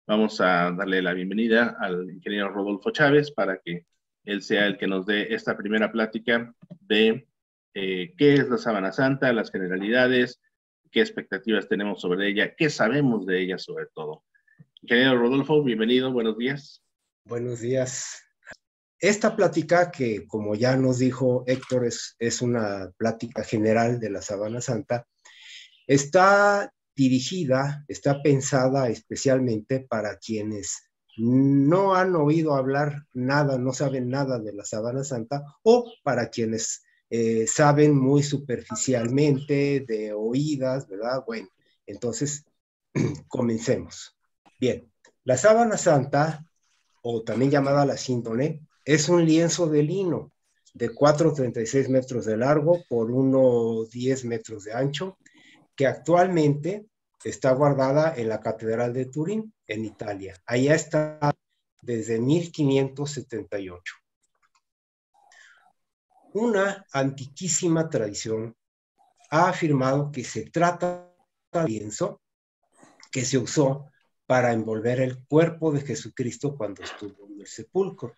Vamos a darle la bienvenida al ingeniero Rodolfo Chávez para que él sea el que nos dé esta primera plática de qué es la Sábana Santa, las generalidades, qué expectativas tenemos sobre ella, qué sabemos de ella sobre todo. Ingeniero Rodolfo, bienvenido, buenos días. Buenos días. Esta plática que, como ya nos dijo Héctor, es una plática general de la Sábana Santa, está dirigida, está pensada especialmente para quienes no han oído hablar nada, no saben nada de la Sábana Santa, o para quienes saben muy superficialmente, de oídas, ¿verdad? Bueno, entonces comencemos. Bien, la Sábana Santa, o también llamada la síndone, es un lienzo de lino de 4,36 metros de largo por 1,10 metros de ancho, que actualmente está guardada en la Catedral de Turín, en Italia. Allá está desde 1578. Una antiquísima tradición ha afirmado que se trata de un lienzo que se usó para envolver el cuerpo de Jesucristo cuando estuvo en el sepulcro.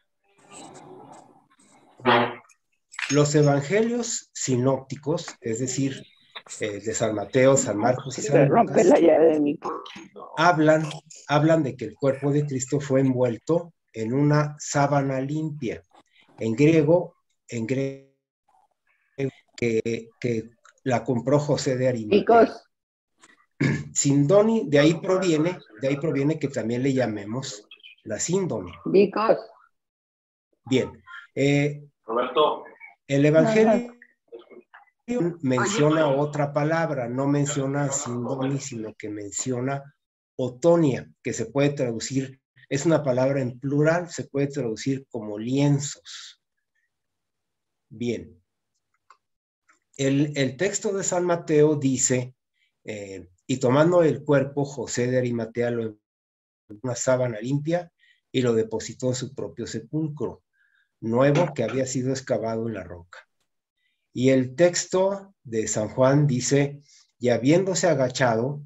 Los evangelios sinópticos, es decir, de San Mateo, San Marcos y San Lucas, hablan de que el cuerpo de Cristo fue envuelto en una sábana limpia. En griego que la compró José de Arimatea. Sindoni, de ahí proviene que también le llamemos la síndone. Bien. Roberto. El Evangelio menciona otra palabra, no menciona síndoni, sino que menciona otonia, que se puede traducir, es una palabra en plural, se puede traducir como lienzos. Bien. El texto de San Mateo dice, y tomando el cuerpo, José de Arimatea lo envolvió en una sábana limpia y lo depositó en su propio sepulcro nuevo que había sido excavado en la roca. Y el texto de San Juan dice, y habiéndose agachado,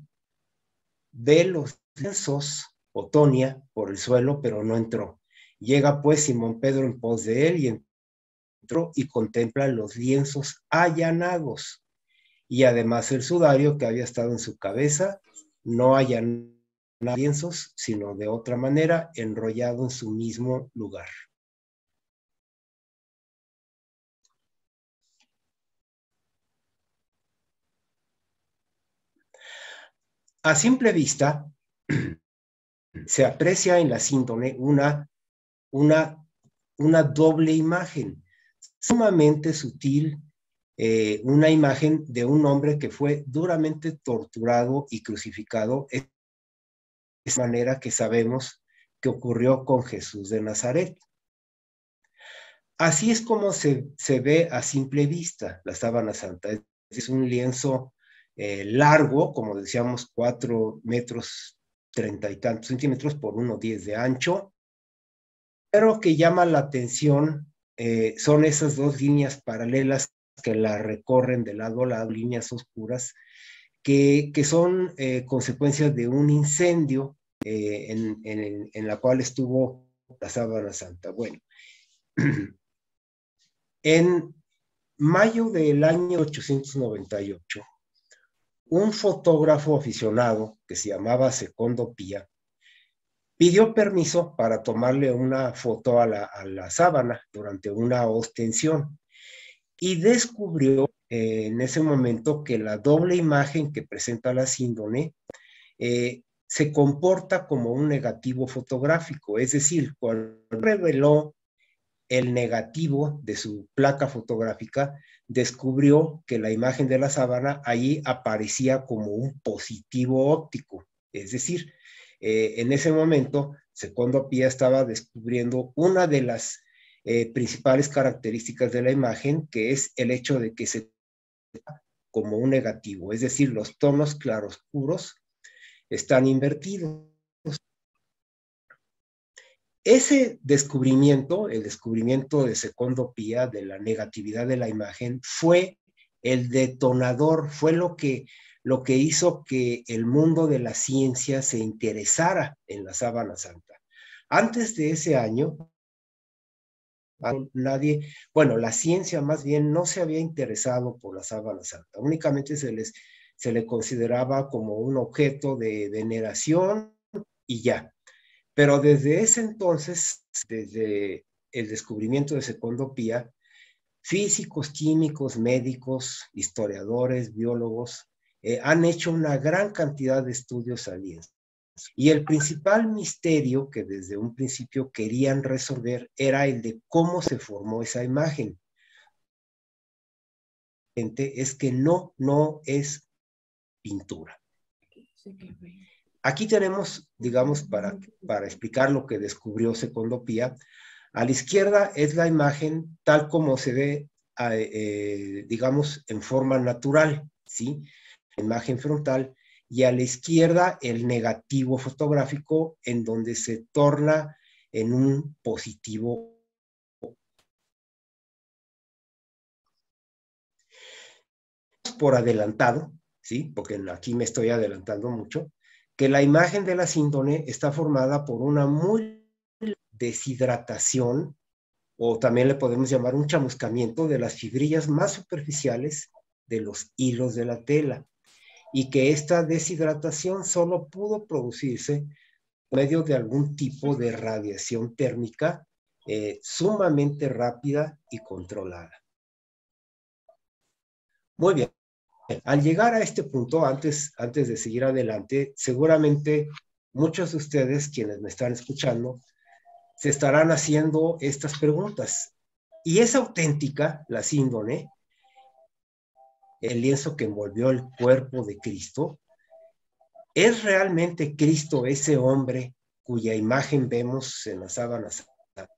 ve los lienzos, otonia, por el suelo, pero no entró. Llega pues Simón Pedro en pos de él y entró y contempla los lienzos allanados. Y además el sudario que había estado en su cabeza, no allanado lienzos, sino de otra manera, enrollado en su mismo lugar. A simple vista, se aprecia en la síndone una doble imagen, sumamente sutil, una imagen de un hombre que fue duramente torturado y crucificado, de esa manera que sabemos que ocurrió con Jesús de Nazaret. Así es como se ve a simple vista la Sábana Santa. Es un lienzo largo, como decíamos, 4 metros 30 y tantos centímetros por 1,10 de ancho, pero que llama la atención son esas dos líneas paralelas que la recorren de lado a lado, líneas oscuras, que son consecuencias de un incendio en la cual estuvo la Sábana Santa. Bueno, en mayo del año 898, un fotógrafo aficionado que se llamaba Secondo Pía pidió permiso para tomarle una foto a la sábana durante una ostensión y descubrió en ese momento que la doble imagen que presenta la síndone se comporta como un negativo fotográfico, es decir, cuando reveló el negativo de su placa fotográfica, descubrió que la imagen de la sábana allí aparecía como un positivo óptico, es decir, en ese momento Secondo Pía estaba descubriendo una de las principales características de la imagen, que es el hecho de que se como un negativo, es decir, los tonos claroscuros están invertidos. Ese descubrimiento, el descubrimiento de Secondo Pía de la negatividad de la imagen, fue el detonador, fue lo que lo que hizo que el mundo de la ciencia se interesara en la Sábana Santa. Antes de ese año, nadie, bueno, la ciencia más bien no se había interesado por la Sábana Santa, únicamente se le consideraba como un objeto de veneración y ya. Pero desde ese entonces, desde el descubrimiento de Secondo Pía, físicos, químicos, médicos, historiadores, biólogos, han hecho una gran cantidad de estudios aliens. Y el principal misterio que desde un principio querían resolver era el de cómo se formó esa imagen. Es que no es pintura. Aquí tenemos, digamos, para explicar lo que descubrió Secondo Pía, a la izquierda es la imagen tal como se ve, digamos, en forma natural, ¿sí? La imagen frontal, y a la izquierda el negativo fotográfico en donde se torna en un positivo. Por adelantado, ¿sí? Porque aquí me estoy adelantando mucho, que la imagen de la síndone está formada por una muy deshidratación, o también le podemos llamar un chamuscamiento de las fibrillas más superficiales de los hilos de la tela, y que esta deshidratación solo pudo producirse por medio de algún tipo de radiación térmica sumamente rápida y controlada. Muy bien. Al llegar a este punto, antes de seguir adelante, seguramente muchos de ustedes, quienes me están escuchando, se estarán haciendo estas preguntas. ¿Y es auténtica la síndone, el lienzo que envolvió el cuerpo de Cristo? ¿Es realmente Cristo ese hombre cuya imagen vemos en la sábana santa?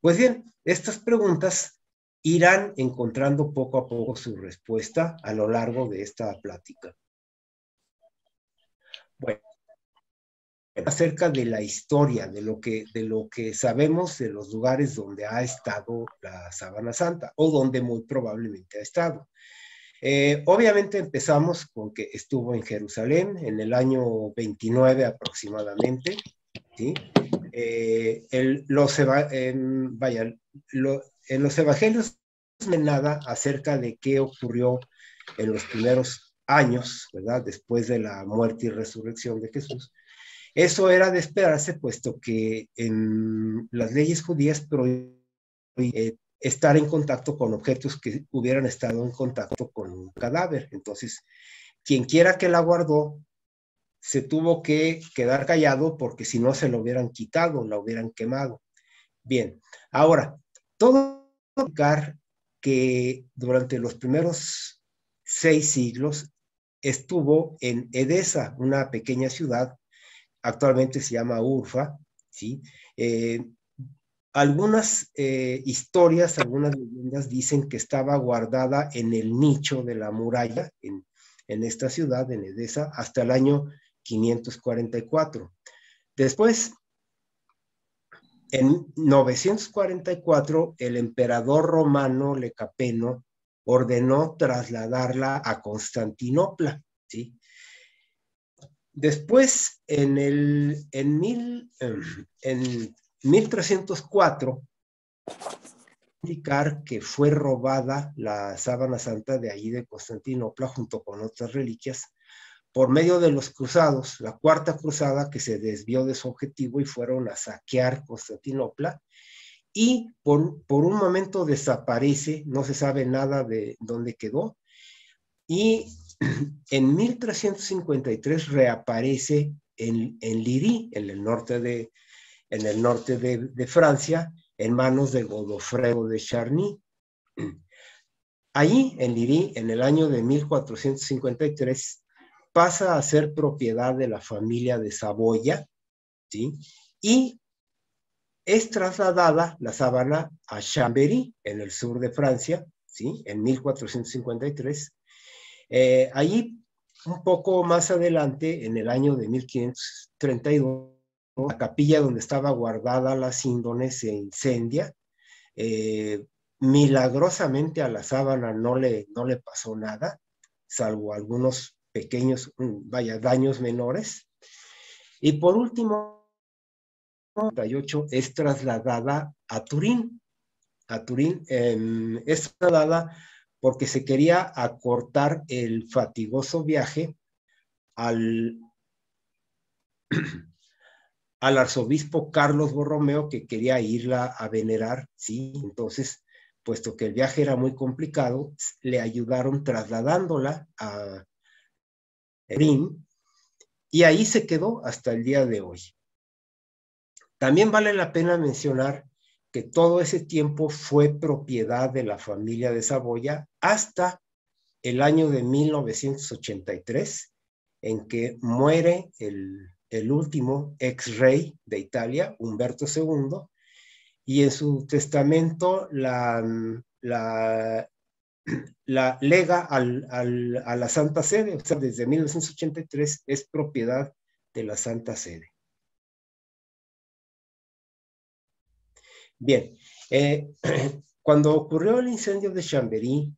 Pues bien, estas preguntas irán encontrando poco a poco su respuesta a lo largo de esta plática. Bueno, acerca de la historia, de lo que sabemos de los lugares donde ha estado la Sábana Santa, o donde muy probablemente ha estado. Obviamente empezamos con que estuvo en Jerusalén en el año 29 aproximadamente, ¿sí? En los evangelios no hay nada acerca de qué ocurrió en los primeros años, ¿verdad? Después de la muerte y resurrección de Jesús. Eso era de esperarse, puesto que en las leyes judías prohíben estar en contacto con objetos que hubieran estado en contacto con un cadáver. Entonces, quien quiera que la guardó, se tuvo que quedar callado porque si no se lo hubieran quitado, la hubieran quemado. Bien, ahora, todo indicar que durante los primeros 6 siglos estuvo en Edesa, una pequeña ciudad, actualmente se llama Urfa, ¿sí? Algunas historias, algunas leyendas dicen que estaba guardada en el nicho de la muralla en esta ciudad, en Edesa, hasta el año 544. Después, en 944, el emperador romano Lecapeno ordenó trasladarla a Constantinopla, ¿sí? Después, en 1304, indicar que fue robada la sábana santa de allí de Constantinopla junto con otras reliquias por medio de los cruzados, la cuarta cruzada, que se desvió de su objetivo y fueron a saquear Constantinopla, y por un momento desaparece, no se sabe nada de dónde quedó, y en 1353 reaparece en Liry, en el norte de Francia, en manos de Godofredo de Charny. Allí, en Liry, en el año de 1453, pasa a ser propiedad de la familia de Saboya, ¿sí? Y es trasladada la sábana a Chambéry, en el sur de Francia, ¿sí? En 1453. Allí, un poco más adelante, en el año de 1532, la capilla donde estaba guardada la síndone se incendia. Milagrosamente a la sábana no le pasó nada, salvo algunos pequeños, daños menores. Y por último, en 1998 es trasladada a Turín. Es trasladada porque se quería acortar el fatigoso viaje al arzobispo Carlos Borromeo, que quería irla a venerar, ¿sí? Entonces, puesto que el viaje era muy complicado, le ayudaron trasladándola a Turín, y ahí se quedó hasta el día de hoy. También vale la pena mencionar que todo ese tiempo fue propiedad de la familia de Saboya hasta el año de 1983, en que muere el último ex rey de Italia, Humberto II, y en su testamento la lega a la Santa Sede. O sea, desde 1983 es propiedad de la Santa Sede. Bien, cuando ocurrió el incendio de Chambéry,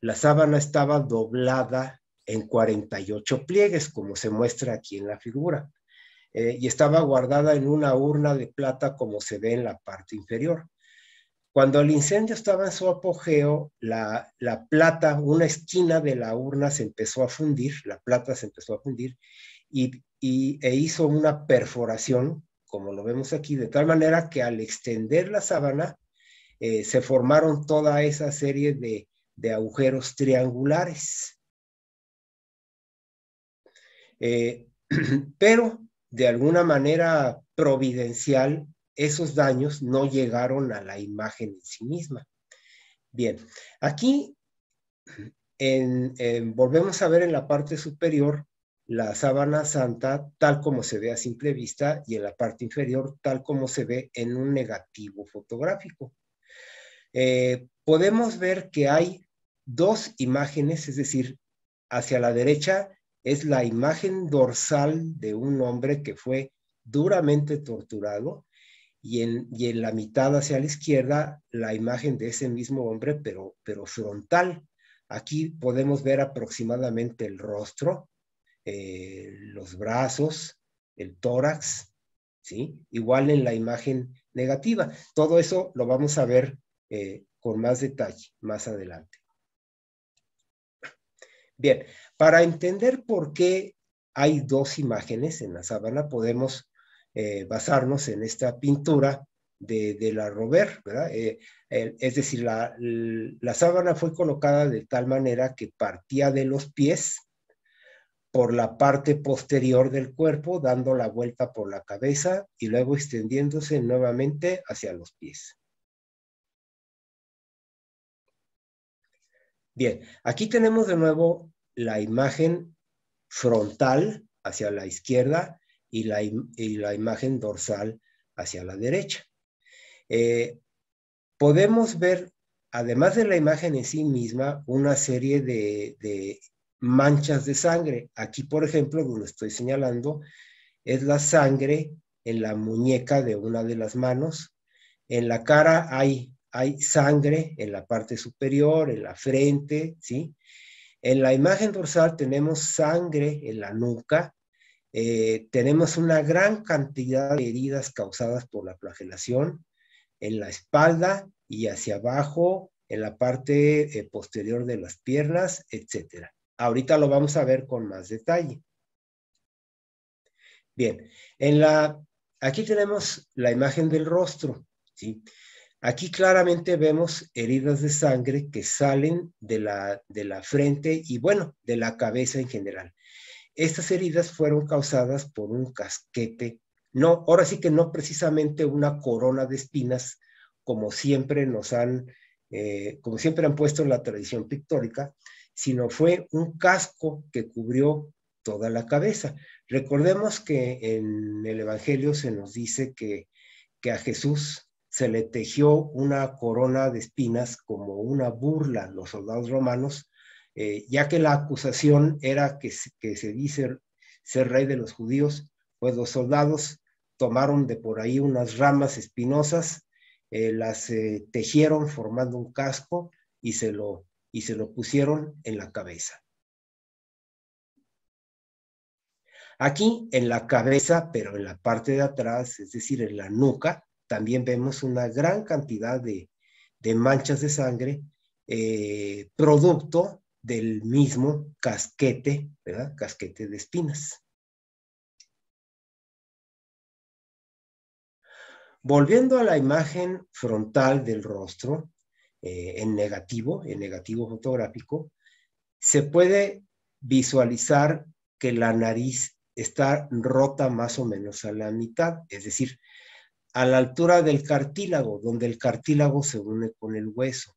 la sábana estaba doblada en 48 pliegues, como se muestra aquí en la figura, y estaba guardada en una urna de plata, como se ve en la parte inferior. Cuando el incendio estaba en su apogeo, la plata, una esquina de la urna se empezó a fundir, la plata se empezó a fundir, e hizo una perforación, como lo vemos aquí, de tal manera que al extender la sábana, se formaron toda esa serie de agujeros triangulares. Pero de alguna manera providencial, esos daños no llegaron a la imagen en sí misma. Bien, aquí volvemos a ver en la parte superior la sábana santa tal como se ve a simple vista, y en la parte inferior tal como se ve en un negativo fotográfico. Podemos ver que hay dos imágenes, es decir, hacia la derecha es la imagen dorsal de un hombre que fue duramente torturado, y en la mitad hacia la izquierda la imagen de ese mismo hombre, pero frontal. Aquí podemos ver aproximadamente el rostro, los brazos, el tórax, ¿sí? Igual en la imagen negativa. Todo eso lo vamos a ver con más detalle más adelante. Bien, para entender por qué hay dos imágenes en la sábana, podemos basarnos en esta pintura de la Robert, ¿verdad? Es decir, la sábana fue colocada de tal manera que partía de los pies por la parte posterior del cuerpo, dando la vuelta por la cabeza y luego extendiéndose nuevamente hacia los pies. Bien, aquí tenemos de nuevo la imagen frontal hacia la izquierda y la imagen dorsal hacia la derecha. Podemos ver, además de la imagen en sí misma, una serie de manchas de sangre. Aquí, por ejemplo, donde estoy señalando, es la sangre en la muñeca de una de las manos. En la cara hay sangre en la parte superior, en la frente, ¿sí? En la imagen dorsal tenemos sangre en la nuca, tenemos una gran cantidad de heridas causadas por la flagelación en la espalda y hacia abajo, en la parte posterior de las piernas, etc. Ahorita lo vamos a ver con más detalle. Bien, aquí tenemos la imagen del rostro, ¿sí? Aquí claramente vemos heridas de sangre que salen de la frente y, bueno, de la cabeza en general. Estas heridas fueron causadas por un casquete, no, ahora sí que no precisamente una corona de espinas, como siempre como siempre han puesto en la tradición pictórica, sino fue un casco que cubrió toda la cabeza. Recordemos que en el Evangelio se nos dice que a Jesús se le tejió una corona de espinas como una burla a los soldados romanos, ya que la acusación era que se dice ser rey de los judíos, pues los soldados tomaron de por ahí unas ramas espinosas, las tejieron formando un casco y se lo pusieron en la cabeza. Aquí en la cabeza, pero en la parte de atrás, es decir, en la nuca, también vemos una gran cantidad de manchas de sangre, producto del mismo casquete, ¿verdad? Casquete de espinas. Volviendo a la imagen frontal del rostro, en negativo fotográfico, se puede visualizar que la nariz está rota más o menos a la mitad, es decir, a la altura del cartílago, donde el cartílago se une con el hueso.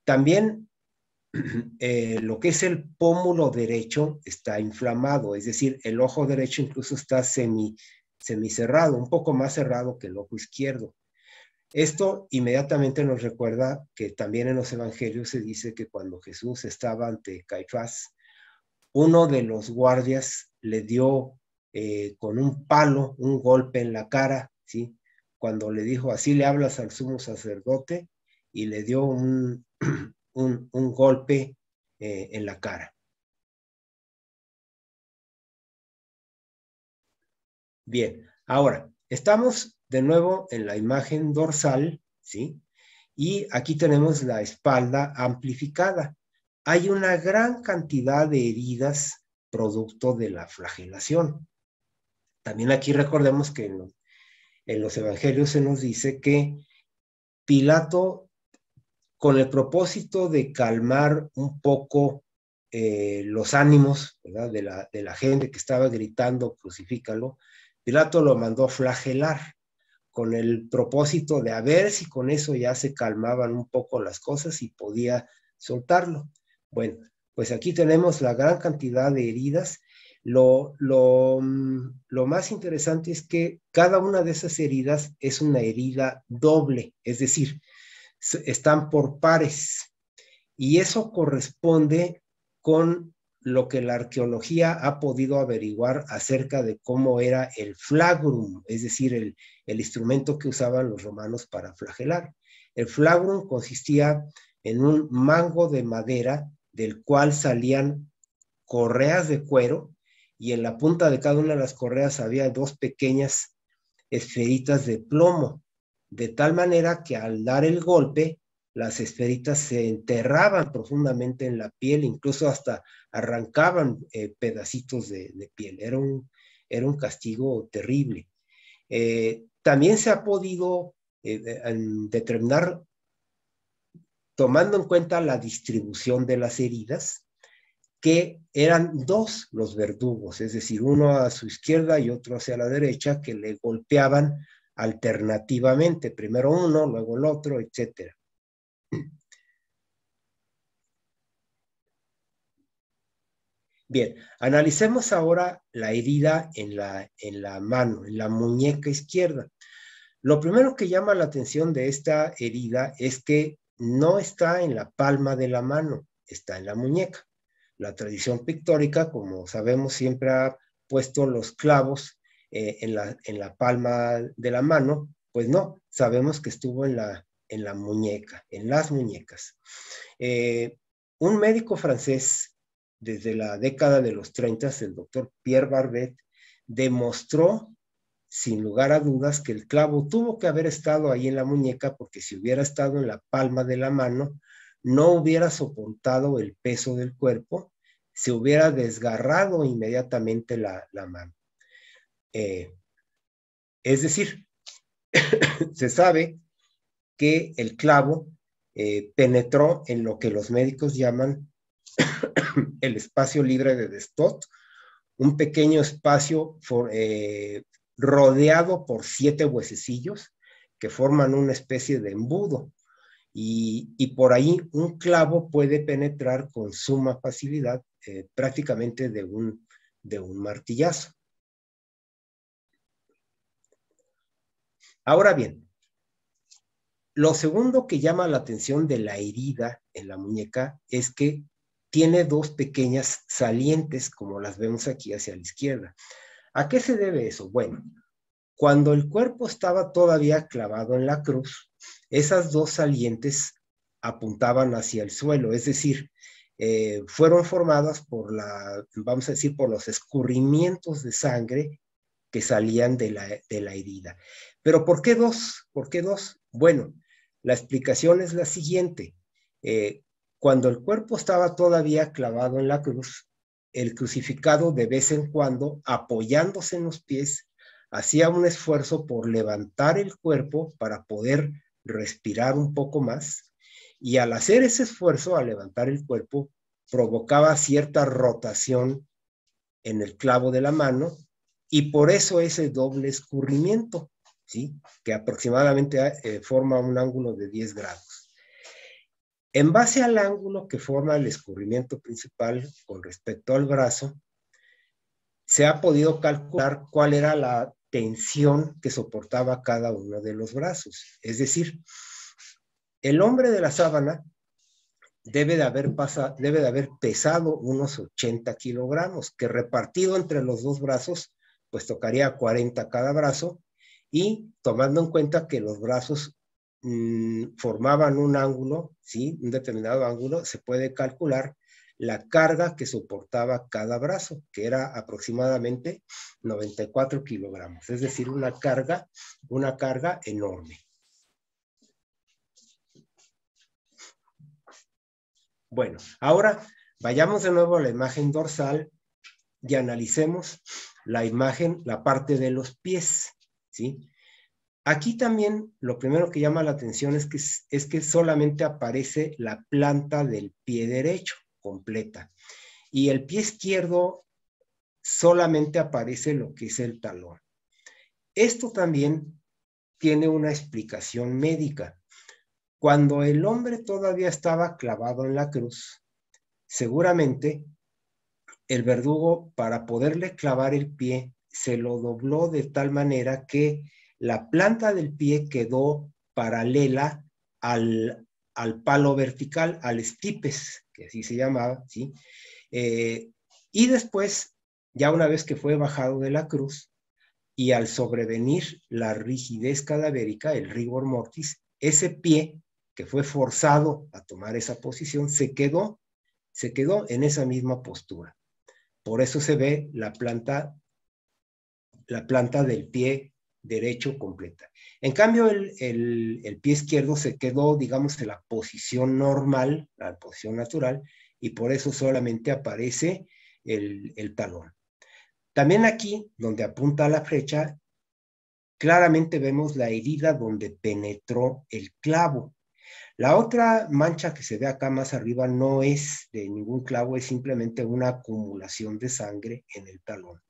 También lo que es el pómulo derecho está inflamado, es decir, el ojo derecho incluso está semicerrado, un poco más cerrado que el ojo izquierdo. Esto inmediatamente nos recuerda que también en los evangelios se dice que cuando Jesús estaba ante Caifás, uno de los guardias le dio con un palo un golpe en la cara, ¿sí? Cuando le dijo, así le hablas al sumo sacerdote, y le dio un golpe en la cara. Bien, ahora, estamos de nuevo en la imagen dorsal, ¿sí? Y aquí tenemos la espalda amplificada. Hay una gran cantidad de heridas producto de la flagelación. También aquí recordemos que en los evangelios se nos dice que Pilato, con el propósito de calmar un poco los ánimos, ¿verdad? de la gente que estaba gritando, crucifícalo, Pilato lo mandó flagelar con el propósito de a ver si con eso ya se calmaban un poco las cosas y podía soltarlo. Bueno, pues aquí tenemos la gran cantidad de heridas. Lo más interesante es que cada una de esas heridas es una herida doble, es decir, están por pares. Y eso corresponde con lo que la arqueología ha podido averiguar acerca de cómo era el flagrum, es decir, el instrumento que usaban los romanos para flagelar. El flagrum consistía en un mango de madera del cual salían correas de cuero, y en la punta de cada una de las correas había dos pequeñas esferitas de plomo, de tal manera que al dar el golpe, las esferitas se enterraban profundamente en la piel, incluso hasta arrancaban pedacitos de piel. Era un castigo terrible. También se ha podido determinar, tomando en cuenta la distribución de las heridas, que eran dos los verdugos, es decir, uno a su izquierda y otro hacia la derecha, que le golpeaban alternativamente, primero uno, luego el otro, etc. Bien, analicemos ahora la herida en la mano, en la muñeca izquierda. Lo primero que llama la atención de esta herida es que no está en la palma de la mano, está en la muñeca. La tradición pictórica, como sabemos, siempre ha puesto los clavos en la palma de la mano. Pues no, sabemos que estuvo en la muñeca, en las muñecas. Un médico francés, desde la década de los 30, el doctor Pierre Barbet, demostró sin lugar a dudas que el clavo tuvo que haber estado ahí en la muñeca, porque si hubiera estado en la palma de la mano, no hubiera soportado el peso del cuerpo, se hubiera desgarrado inmediatamente la mano. Es decir, se sabe que el clavo penetró en lo que los médicos llaman el espacio libre de Destot, un pequeño espacio rodeado por 7 huesecillos que forman una especie de embudo, y por ahí un clavo puede penetrar con suma facilidad, prácticamente de un martillazo. Ahora bien, lo segundo que llama la atención de la herida en la muñeca es que tiene dos pequeñas salientes, como las vemos aquí hacia la izquierda. ¿A qué se debe eso? Bueno, cuando el cuerpo estaba todavía clavado en la cruz, esas dos salientes apuntaban hacia el suelo, es decir, fueron formadas por vamos a decir, por los escurrimientos de sangre que salían de la herida. Pero ¿por qué dos? ¿Por qué dos? Bueno, la explicación es la siguiente. Cuando el cuerpo estaba todavía clavado en la cruz, el crucificado de vez en cuando, apoyándose en los pies, hacía un esfuerzo por levantar el cuerpo para poder respirar un poco más, y al hacer ese esfuerzo, al levantar el cuerpo, provocaba cierta rotación en el clavo de la mano, y por eso ese doble escurrimiento, ¿sí? Que aproximadamente forma un ángulo de 10 grados. En base al ángulo que forma el escurrimiento principal con respecto al brazo, se ha podido calcular cuál era la tensión que soportaba cada uno de los brazos. Es decir, el hombre de la sábana debe de haber pesado unos 80 kilogramos, que repartido entre los dos brazos, pues tocaría 40 cada brazo, y tomando en cuenta que los brazos formaban un ángulo, ¿sí? Un determinado ángulo, se puede calcular la carga que soportaba cada brazo, que era aproximadamente 94 kilogramos, es decir, una carga enorme. Bueno, ahora vayamos de nuevo a la imagen dorsal y analicemos la imagen, la parte de los pies, ¿sí? Aquí también lo primero que llama la atención es que solamente aparece la planta del pie derecho completa, y el pie izquierdo solamente aparece lo que es el talón. Esto también tiene una explicación médica. Cuando el hombre todavía estaba clavado en la cruz, seguramente el verdugo, para poderle clavar el pie, se lo dobló de tal manera que la planta del pie quedó paralela al palo vertical, al stipes, que así se llamaba, ¿sí? Y después, ya una vez que fue bajado de la cruz, y al sobrevenir la rigidez cadavérica, el rigor mortis, ese pie que fue forzado a tomar esa posición se quedó en esa misma postura. Por eso se ve la planta del pie derecho completa. En cambio, el pie izquierdo se quedó, digamos, en la posición normal, la posición natural, y por eso solamente aparece el talón. También aquí, donde apunta la flecha, claramente vemos la herida donde penetró el clavo. La otra mancha que se ve acá más arriba no es de ningún clavo, es simplemente una acumulación de sangre en el talón.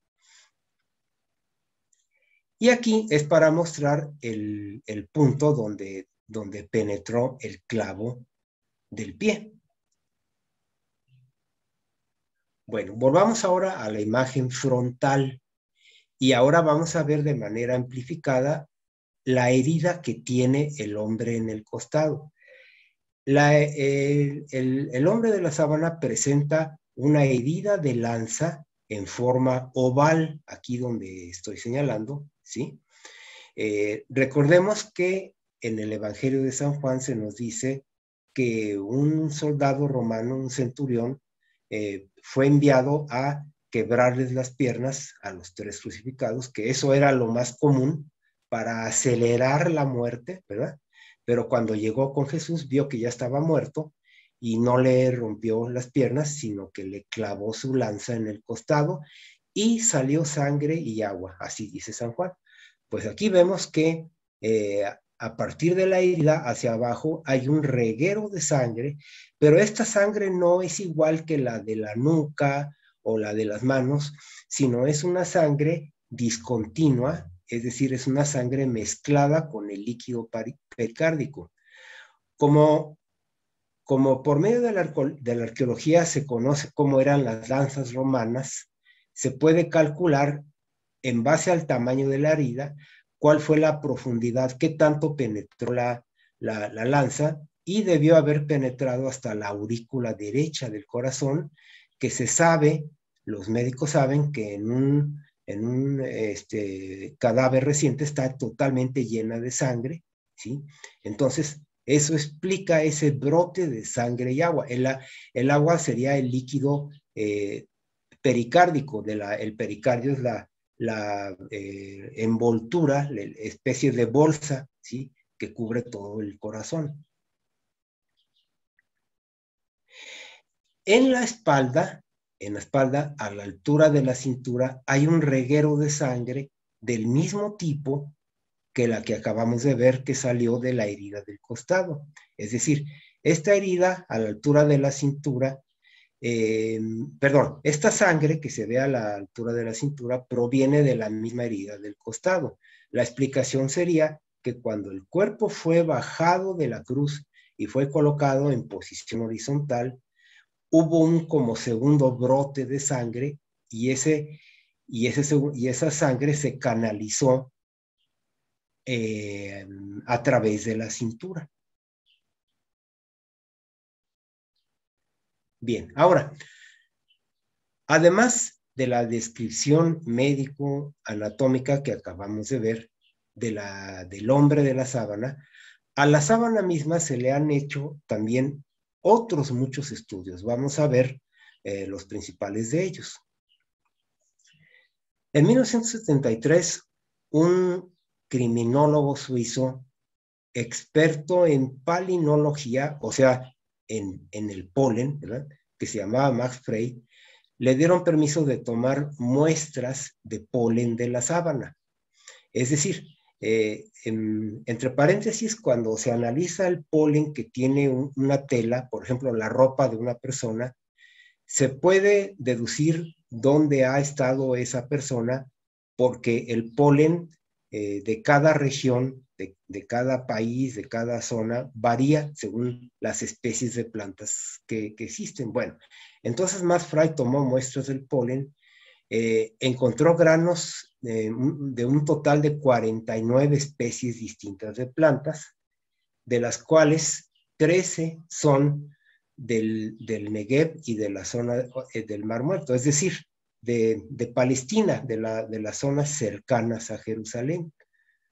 Y aquí es para mostrar el punto donde penetró el clavo del pie. Bueno, volvamos ahora a la imagen frontal, y ahora vamos a ver de manera amplificada la herida que tiene el hombre en el costado. El hombre de la sábana presenta una herida de lanza en forma oval, aquí donde estoy señalando, ¿sí? Recordemos que en el Evangelio de San Juan se nos dice que un soldado romano, un centurión, fue enviado a quebrarles las piernas a los 3 crucificados, que eso era lo más común para acelerar la muerte, ¿verdad? Pero cuando llegó con Jesús vio que ya estaba muerto y no le rompió las piernas, sino que le clavó su lanza en el costado y salió sangre y agua, así dice San Juan. Pues aquí vemos que a partir de la herida hacia abajo hay un reguero de sangre, pero esta sangre no es igual que la de la nuca o la de las manos, sino es una sangre discontinua, es decir, es una sangre mezclada con el líquido pericárdico. Como por medio de la arqueología se conoce cómo eran las lanzas romanas, se puede calcular en base al tamaño de la herida cuál fue la profundidad, qué tanto penetró la lanza, y debió haber penetrado hasta la aurícula derecha del corazón, que se sabe, los médicos saben que en un cadáver reciente está totalmente llena de sangre, ¿sí? Entonces, Eso explica ese brote de sangre y agua. El agua sería el líquido pericárdico. El pericardio es la envoltura, la especie de bolsa, ¿sí?, que cubre todo el corazón. En la espalda, a la altura de la cintura, hay un reguero de sangre del mismo tipo que la que acabamos de ver que salió de la herida del costado. Es decir, esta herida a la altura de la cintura, esta sangre que se ve a la altura de la cintura proviene de la misma herida del costado. La explicación sería que cuando el cuerpo fue bajado de la cruz y fue colocado en posición horizontal, hubo un como segundo brote de sangre y esa sangre se canalizó a través de la cintura. Bien, ahora, además de la descripción médico-anatómica que acabamos de ver del hombre de la sábana, a la sábana misma se le han hecho también otros muchos estudios. Vamos a ver los principales de ellos. En 1973, un criminólogo suizo experto en palinología, o sea, en el polen, ¿verdad?, que se llamaba Max Frey, le dieron permiso de tomar muestras de polen de la sábana. Es decir, entre paréntesis, cuando se analiza el polen que tiene una tela, por ejemplo, la ropa de una persona, se puede deducir dónde ha estado esa persona, porque el polen de cada región, de cada país, de cada zona, varía según las especies de plantas que existen. Bueno, entonces Max Frey tomó muestras del polen, encontró granos de un total de 49 especies distintas de plantas, de las cuales 13 son del Negev y de la zona del Mar Muerto, es decir, de Palestina, de las zonas cercanas a Jerusalén,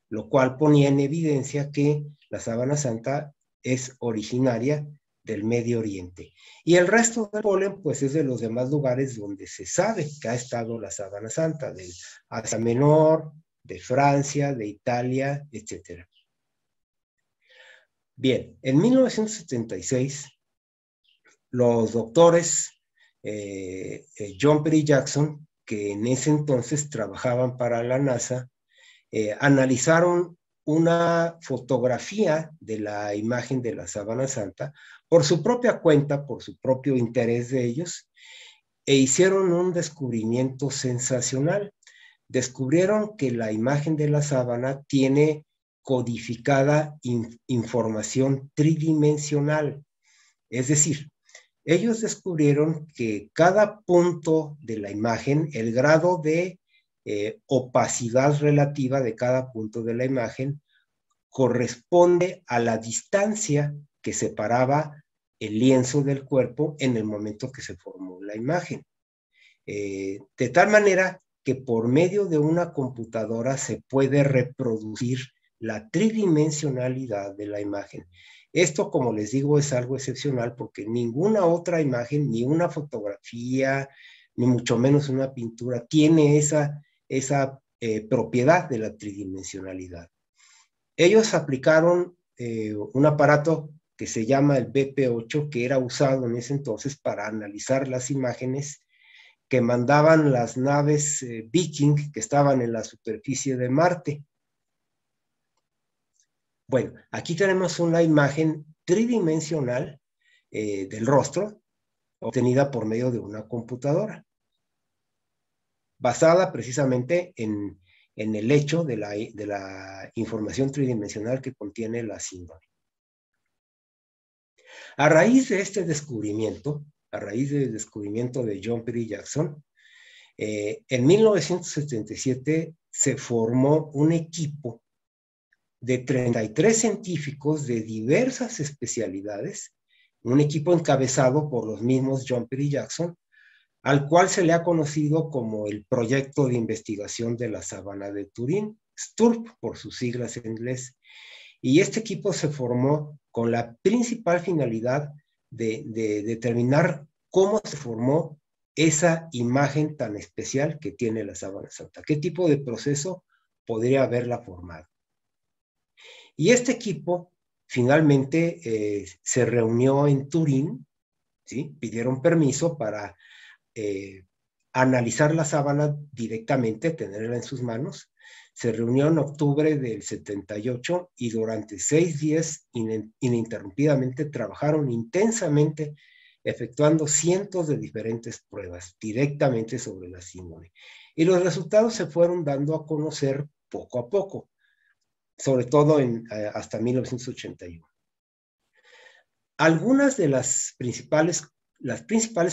lo cual ponía en evidencia que la sábana santa es originaria del Medio Oriente. Y el resto del polen, pues, es de los demás lugares donde se sabe que ha estado la sábana santa, del Asia Menor, de Francia, de Italia, etc. Bien, en 1976, los doctores John Perry Jackson, que en ese entonces trabajaban para la NASA, analizaron una fotografía de la imagen de la sábana santa por su propia cuenta, por su propio interés de ellos, e hicieron un descubrimiento sensacional. Descubrieron que la imagen de la sábana tiene codificada información tridimensional. Es decir, ellos descubrieron que cada punto de la imagen, el grado de opacidad relativa de cada punto de la imagen, corresponde a la distancia que separaba el lienzo del cuerpo en el momento que se formó la imagen. De tal manera que por medio de una computadora se puede reproducir la tridimensionalidad de la imagen. Esto, como les digo, es algo excepcional porque ninguna otra imagen, ni una fotografía, ni mucho menos una pintura, tiene esa propiedad de la tridimensionalidad. Ellos aplicaron un aparato que se llama el BP8, que era usado en ese entonces para analizar las imágenes que mandaban las naves Viking que estaban en la superficie de Marte. Bueno, aquí tenemos una imagen tridimensional del rostro, obtenida por medio de una computadora, basada precisamente en el hecho de la información tridimensional que contiene la síndrome. A raíz de este descubrimiento, a raíz del descubrimiento de John Perry Jackson, en 1977 se formó un equipo de 33 científicos de diversas especialidades, un equipo encabezado por los mismos John Perry Jackson, al cual se le ha conocido como el Proyecto de Investigación de la Sábana de Turín, STURP por sus siglas en inglés. Y este equipo se formó con la principal finalidad de determinar cómo se formó esa imagen tan especial que tiene la sábana santa. ¿Qué tipo de proceso podría haberla formado? Y este equipo finalmente se reunió en Turín, ¿sí? Pidieron permiso para analizar la sábana directamente, tenerla en sus manos. Se reunió en octubre del 78 y durante 6 días ininterrumpidamente trabajaron intensamente, efectuando cientos de diferentes pruebas directamente sobre la síndrome. Y los resultados se fueron dando a conocer poco a poco, sobre todo hasta 1981. Algunas de las principales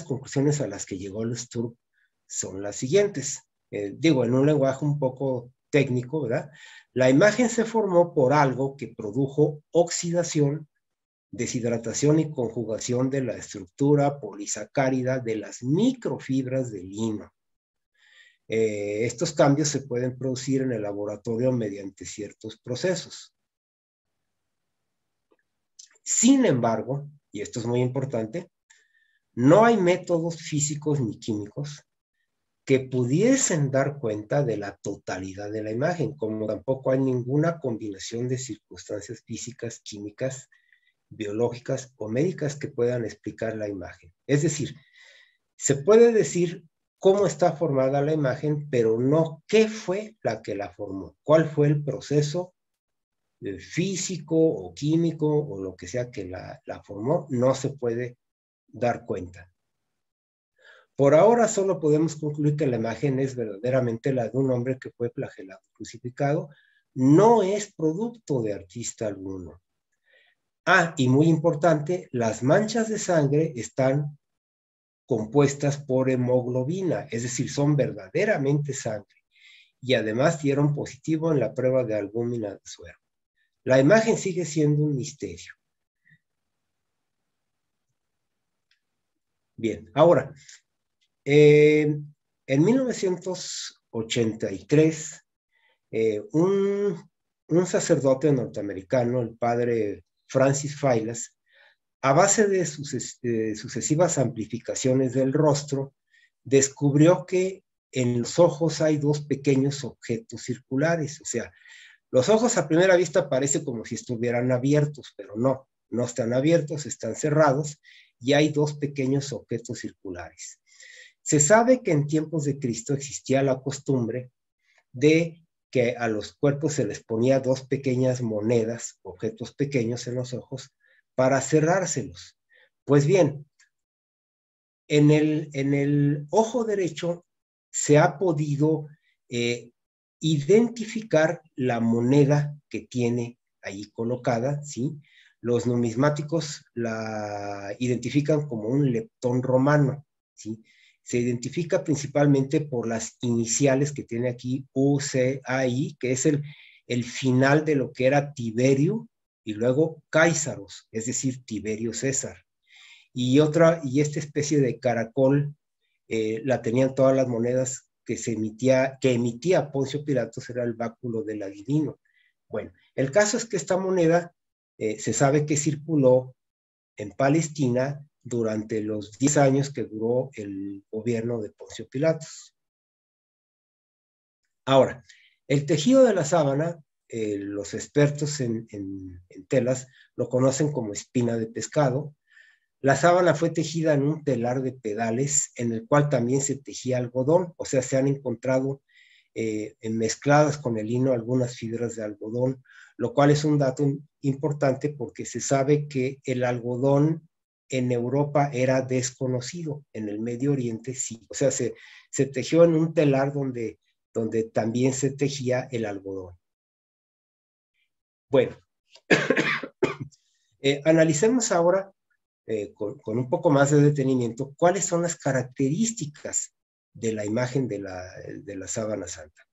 conclusiones a las que llegó Lusturp son las siguientes. Digo, en un lenguaje un poco técnico, ¿verdad? La imagen se formó por algo que produjo oxidación, deshidratación y conjugación de la estructura polisacárida de las microfibras del lino. Estos cambios se pueden producir en el laboratorio mediante ciertos procesos. Sin embargo, y esto es muy importante, no hay métodos físicos ni químicos que pudiesen dar cuenta de la totalidad de la imagen, como tampoco hay ninguna combinación de circunstancias físicas, químicas, biológicas o médicas que puedan explicar la imagen. Es decir, se puede decir cómo está formada la imagen, pero no qué fue la que la formó, cuál fue el proceso físico o químico o lo que sea que la formó, no se puede dar cuenta. Por ahora solo podemos concluir que la imagen es verdaderamente la de un hombre que fue flagelado, crucificado, no es producto de artista alguno. Ah, y muy importante, las manchas de sangre están compuestas por hemoglobina, es decir, son verdaderamente sangre, y además dieron positivo en la prueba de albúmina de suero. La imagen sigue siendo un misterio. Bien, ahora, en 1983, un sacerdote norteamericano, el padre Francis Failas, a base de sucesivas amplificaciones del rostro, descubrió que en los ojos hay dos pequeños objetos circulares. O sea, los ojos a primera vista parece como si estuvieran abiertos, pero no están abiertos, están cerrados y hay dos pequeños objetos circulares. Se sabe que en tiempos de Cristo existía la costumbre de que a los cuerpos se les ponía dos pequeñas monedas, objetos pequeños en los ojos, para cerrárselos. Pues bien, en el ojo derecho se ha podido identificar la moneda que tiene ahí colocada, ¿sí? Los numismáticos la identifican como un leptón romano, ¿sí? Se identifica principalmente por las iniciales que tiene aquí UCAI, que es el final de lo que era Tiberio y luego Cáisaros, es decir, Tiberio César. Y esta especie de caracol la tenían todas las monedas que emitía Poncio Pilatos, era el báculo del adivino. Bueno, el caso es que esta moneda se sabe que circuló en Palestina durante los 10 años que duró el gobierno de Poncio Pilatos. Ahora, el tejido de la sábana, los expertos en telas lo conocen como espina de pescado. La sábana fue tejida en un telar de pedales en el cual también se tejía algodón, o sea, se han encontrado mezcladas con el lino algunas fibras de algodón, lo cual es un dato importante porque se sabe que el algodón en Europa era desconocido, en el Medio Oriente sí, o sea, se tejió en un telar donde también se tejía el algodón. Bueno, analicemos ahora con un poco más de detenimiento cuáles son las características de la imagen de la sábana santa.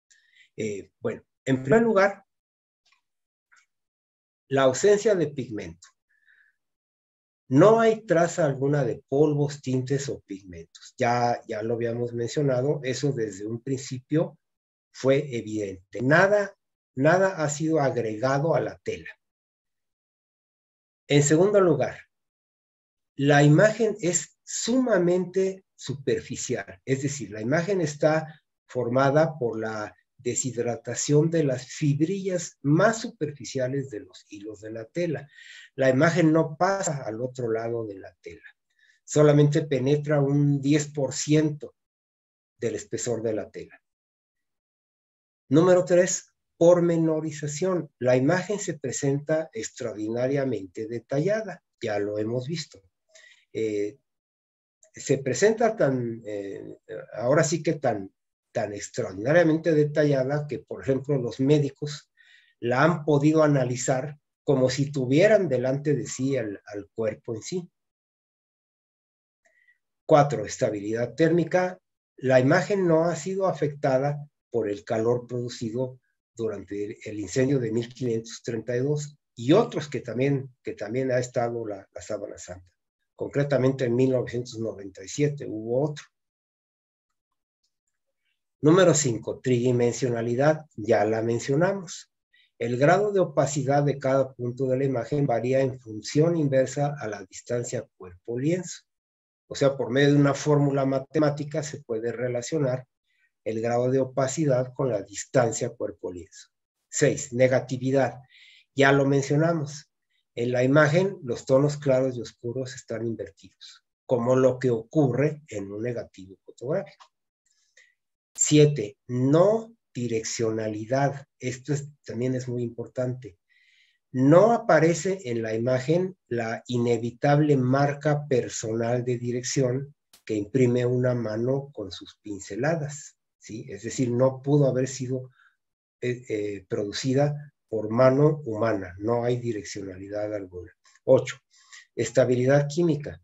Bueno, en primer lugar, la ausencia de pigmento. No hay traza alguna de polvos, tintes o pigmentos. Ya lo habíamos mencionado, eso desde un principio fue evidente. Nada ha sido agregado a la tela. En segundo lugar, la imagen es sumamente superficial, es decir, la imagen está formada por la deshidratación de las fibrillas más superficiales de los hilos de la tela. La imagen no pasa al otro lado de la tela, solamente penetra un 10% del espesor de la tela. Número 3, pormenorización. La imagen se presenta extraordinariamente detallada, ya lo hemos visto. Se presenta ahora sí que tan extraordinariamente detallada que, por ejemplo, los médicos la han podido analizar como si tuvieran delante de sí al cuerpo en sí. 4, estabilidad térmica. La imagen no ha sido afectada por el calor producido durante el incendio de 1532 y otros que también ha estado la Sábana Santa. Concretamente en 1997 hubo otro. Número 5, tridimensionalidad, ya la mencionamos. El grado de opacidad de cada punto de la imagen varía en función inversa a la distancia cuerpo-lienzo. O sea, por medio de una fórmula matemática se puede relacionar el grado de opacidad con la distancia cuerpo-lienzo. 6, negatividad. Ya lo mencionamos. En la imagen, los tonos claros y oscuros están invertidos, como lo que ocurre en un negativo fotográfico. 7, no direccionalidad. Esto también es muy importante. No aparece en la imagen la inevitable marca personal de dirección que imprime una mano con sus pinceladas, ¿sí? Es decir, no pudo haber sido producida por mano humana, no hay direccionalidad alguna. 8, estabilidad química.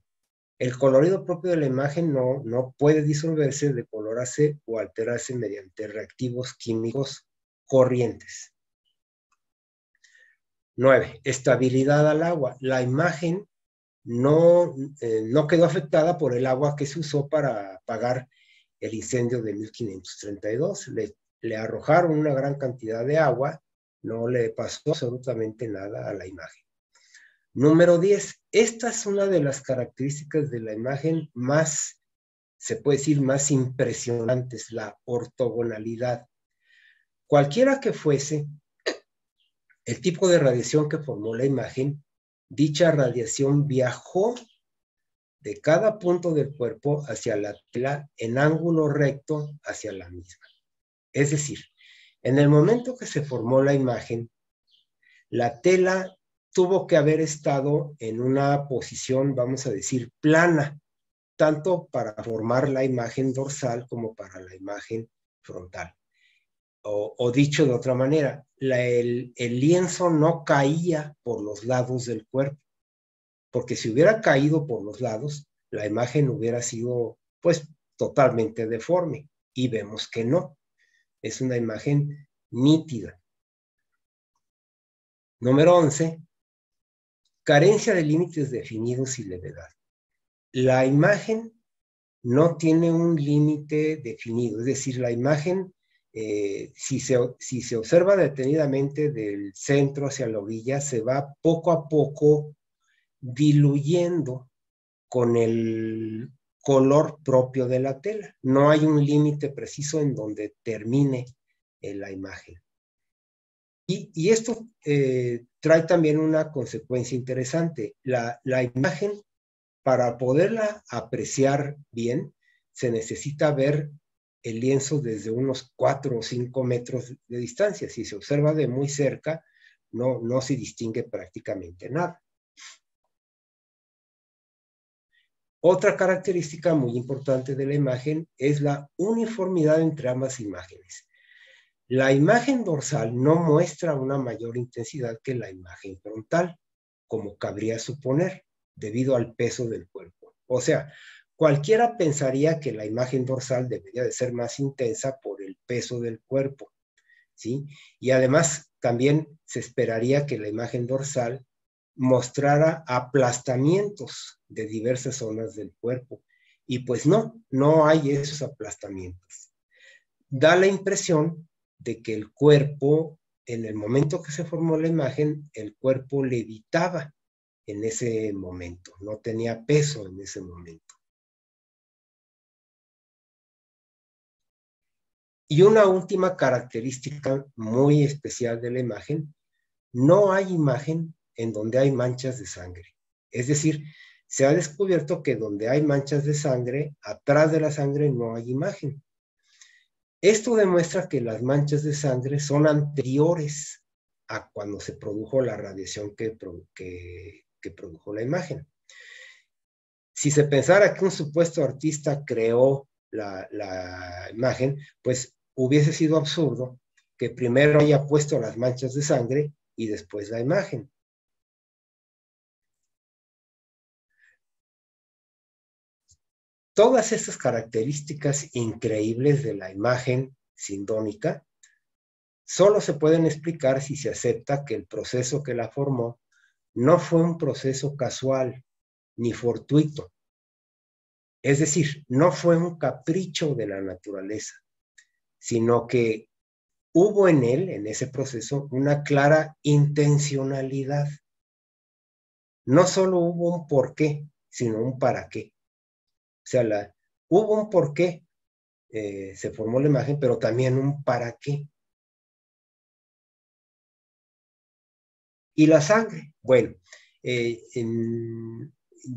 El colorido propio de la imagen no puede disolverse, decolorarse o alterarse mediante reactivos químicos corrientes. 9, estabilidad al agua. La imagen no quedó afectada por el agua que se usó para apagar el incendio de 1532. Le arrojaron una gran cantidad de agua, no le pasó absolutamente nada a la imagen. Número 10, esta es una de las características de la imagen más, se puede decir, más impresionantes, la ortogonalidad. Cualquiera que fuese el tipo de radiación que formó la imagen, dicha radiación viajó de cada punto del cuerpo hacia la tela en ángulo recto hacia la misma. Es decir, en el momento que se formó la imagen, la tela tuvo que haber estado en una posición, vamos a decir, plana, tanto para formar la imagen dorsal como para la imagen frontal. O dicho de otra manera, el lienzo no caía por los lados del cuerpo, porque si hubiera caído por los lados, la imagen hubiera sido, pues, totalmente deforme, y vemos que no. Es una imagen nítida. Número 11, carencia de límites definidos y levedad. La imagen no tiene un límite definido, es decir, la imagen, si se observa detenidamente del centro hacia la orilla, se va poco a poco diluyendo con el color propio de la tela. No hay un límite preciso en donde termine la imagen. Y esto trae también una consecuencia interesante. La imagen, para poderla apreciar bien, se necesita ver el lienzo desde unos 4 o 5 metros de distancia. Si se observa de muy cerca, no se distingue prácticamente nada. Otra característica muy importante de la imagen es la uniformidad entre ambas imágenes. La imagen dorsal no muestra una mayor intensidad que la imagen frontal, como cabría suponer, debido al peso del cuerpo. O sea, cualquiera pensaría que la imagen dorsal debería de ser más intensa por el peso del cuerpo, ¿sí? Y además también se esperaría que la imagen dorsal mostrara aplastamientos de diversas zonas del cuerpo. Y pues no hay esos aplastamientos. Da la impresión de que el cuerpo, en el momento que se formó la imagen, el cuerpo levitaba, en ese momento, no tenía peso en ese momento. Y una última característica muy especial de la imagen: no hay imagen en donde hay manchas de sangre. Es decir, se ha descubierto que donde hay manchas de sangre, atrás de la sangre no hay imagen. Esto demuestra que las manchas de sangre son anteriores a cuando se produjo la radiación que produjo la imagen. Si se pensara que un supuesto artista creó la imagen, pues hubiese sido absurdo que primero haya puesto las manchas de sangre y después la imagen. Todas estas características increíbles de la imagen sindónica solo se pueden explicar si se acepta que el proceso que la formó no fue un proceso casual ni fortuito. Es decir, no fue un capricho de la naturaleza, sino que hubo en él, en ese proceso, una clara intencionalidad. No solo hubo un porqué, sino un para qué. O sea, hubo un porqué, se formó la imagen, pero también un para qué. Y la sangre, bueno,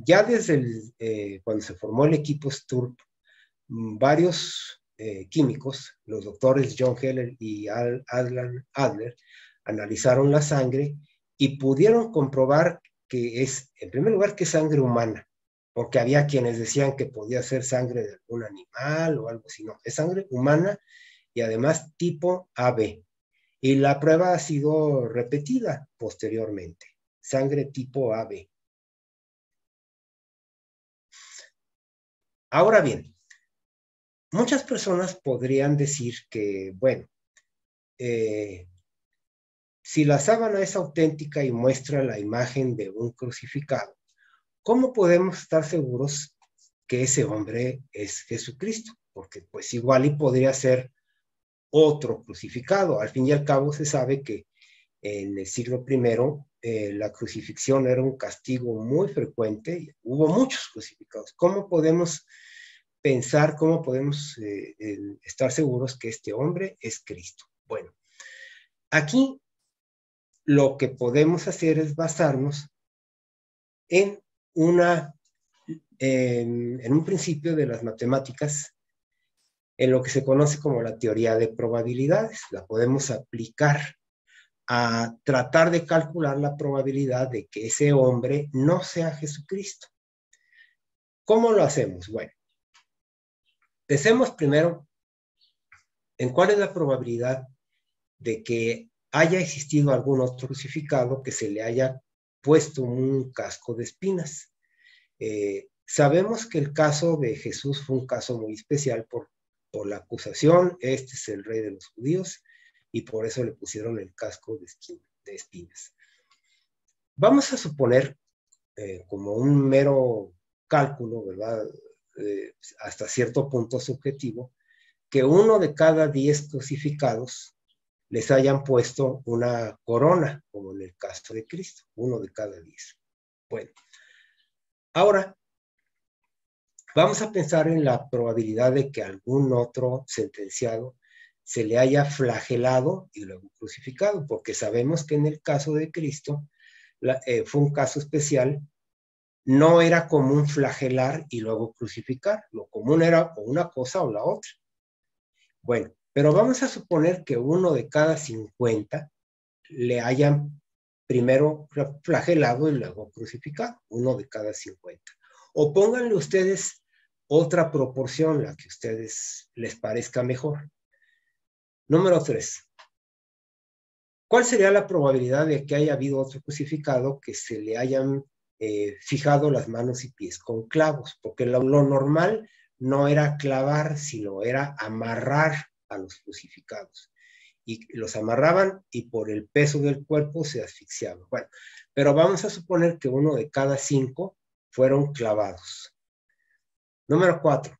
ya desde cuando se formó el equipo Sturm, varios químicos, los doctores John Heller y Alan Adler, analizaron la sangre y pudieron comprobar que es, en primer lugar, que es sangre humana, porque había quienes decían que podía ser sangre de algún animal o algo así. No, es sangre humana y además tipo AB. Y la prueba ha sido repetida posteriormente. Sangre tipo AB. Ahora bien, muchas personas podrían decir que, bueno, si la sábana es auténtica y muestra la imagen de un crucificado, ¿cómo podemos estar seguros que ese hombre es Jesucristo? Porque pues igual y podría ser otro crucificado. Al fin y al cabo se sabe que en el siglo I la crucifixión era un castigo muy frecuente y hubo muchos crucificados. ¿Cómo podemos pensar, cómo podemos estar seguros que este hombre es Cristo? Bueno, aquí lo que podemos hacer es basarnos en un principio de las matemáticas, en lo que se conoce como la teoría de probabilidades. La podemos aplicar a tratar de calcular la probabilidad de que ese hombre no sea Jesucristo. ¿Cómo lo hacemos? Bueno, pensemos primero en cuál es la probabilidad de que haya existido algún otro crucificado que se le haya puesto un casco de espinas. Sabemos que el caso de Jesús fue un caso muy especial por la acusación: este es el rey de los judíos, y por eso le pusieron el casco de espinas. Vamos a suponer, como un mero cálculo, ¿verdad? Hasta cierto punto subjetivo, que 1 de cada 10 crucificados les hayan puesto una corona, como en el caso de Cristo, 1 de cada 10. Bueno, ahora vamos a pensar en la probabilidad de que algún otro sentenciado se le haya flagelado y luego crucificado, porque sabemos que en el caso de Cristo fue un caso especial. No era común flagelar y luego crucificar. Lo común era o una cosa o la otra. Bueno, pero vamos a suponer que 1 de cada 50 le hayan primero flagelado y luego crucificado. 1 de cada 50. O pónganle ustedes otra proporción, la que a ustedes les parezca mejor. Número 3. ¿Cuál sería la probabilidad de que haya habido otro crucificado que se le hayan fijado las manos y pies con clavos? Porque lo normal no era clavar, sino era amarrar a los crucificados. Y los amarraban y por el peso del cuerpo se asfixiaban. Bueno, pero vamos a suponer que 1 de cada 5 fueron clavados. Número 4.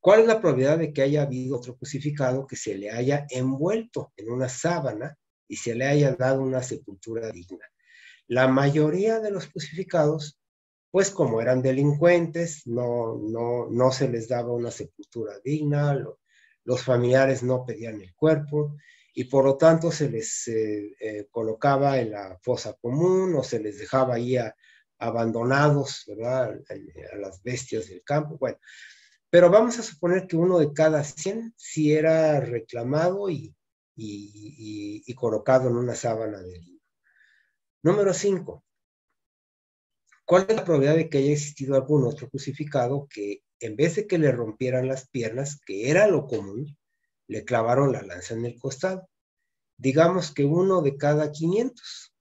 ¿Cuál es la probabilidad de que haya habido otro crucificado que se le haya envuelto en una sábana y se le haya dado una sepultura digna? La mayoría de los crucificados, pues como eran delincuentes, no se les daba una sepultura digna, los familiares no pedían el cuerpo y por lo tanto se les colocaba en la fosa común o se les dejaba ahí abandonados, ¿verdad? A las bestias del campo. Bueno, pero vamos a suponer que uno de cada 100 sí era reclamado y colocado en una sábana de lino. Número 5. ¿Cuál es la probabilidad de que haya existido algún otro crucificado que en vez de que le rompieran las piernas, que era lo común, le clavaron la lanza en el costado? Digamos que uno de cada 500.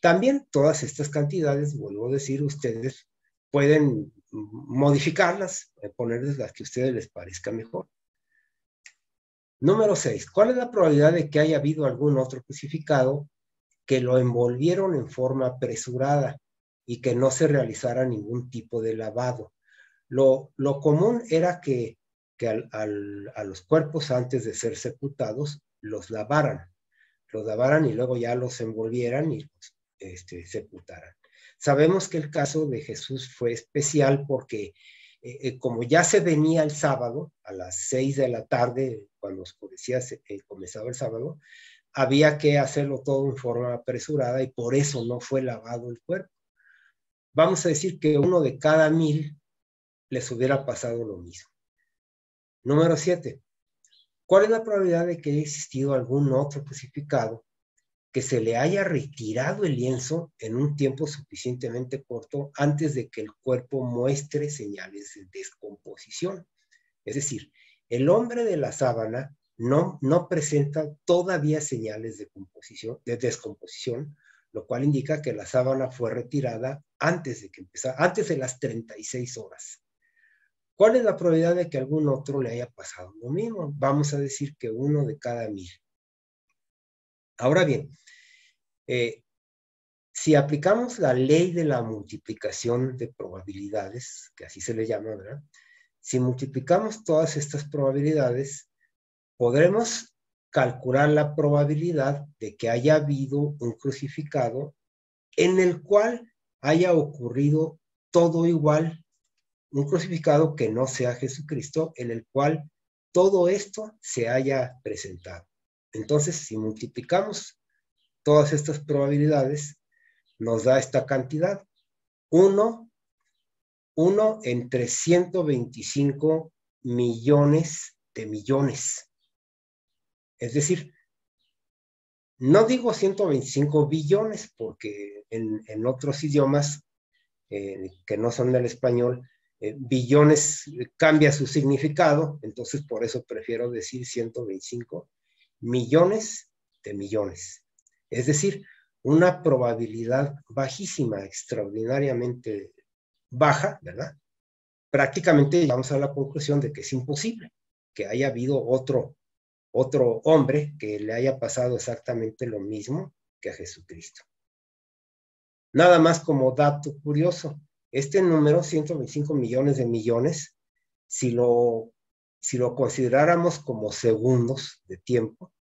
También todas estas cantidades, vuelvo a decir, ustedes pueden modificarlas, ponerles las que a ustedes les parezca mejor. Número 6. ¿Cuál es la probabilidad de que haya habido algún otro crucificado que lo envolvieron en forma apresurada y que no se realizara ningún tipo de lavado? Lo común era que a los cuerpos, antes de ser sepultados, los lavaran y luego ya los envolvieran y los sepultaran. Sabemos que el caso de Jesús fue especial porque como ya se venía el sábado, a las 6 de la tarde, cuando oscurecía, comenzaba el sábado, había que hacerlo todo en forma apresurada y por eso no fue lavado el cuerpo. Vamos a decir que uno de cada 1000 les hubiera pasado lo mismo. Número 7. ¿Cuál es la probabilidad de que haya existido algún otro crucificado que se le haya retirado el lienzo en un tiempo suficientemente corto antes de que el cuerpo muestre señales de descomposición? Es decir, el hombre de la sábana no presenta todavía señales de descomposición, lo cual indica que la sábana fue retirada antes de las 36 horas. ¿Cuál es la probabilidad de que algún otro le haya pasado lo mismo? Vamos a decir que uno de cada 1000. Ahora bien, si aplicamos la ley de la multiplicación de probabilidades, que así se le llama, ¿verdad? Si multiplicamos todas estas probabilidades, podremos calcular la probabilidad de que haya habido un crucificado en el cual haya ocurrido todo igual, un crucificado que no sea Jesucristo, en el cual todo esto se haya presentado. Entonces, si multiplicamos todas estas probabilidades, nos da esta cantidad. 1 entre 125 millones de millones. Es decir, no digo 125 billones, porque en otros idiomas que no son del español, billones cambia su significado, entonces por eso prefiero decir 125 millones de millones. Es decir, una probabilidad bajísima, extraordinariamente baja, ¿verdad? Prácticamente llegamos a la conclusión de que es imposible que haya habido otro hombre que le haya pasado exactamente lo mismo que a Jesucristo. Nada más como dato curioso, este número, 125 millones de millones, si lo consideráramos como segundos de tiempo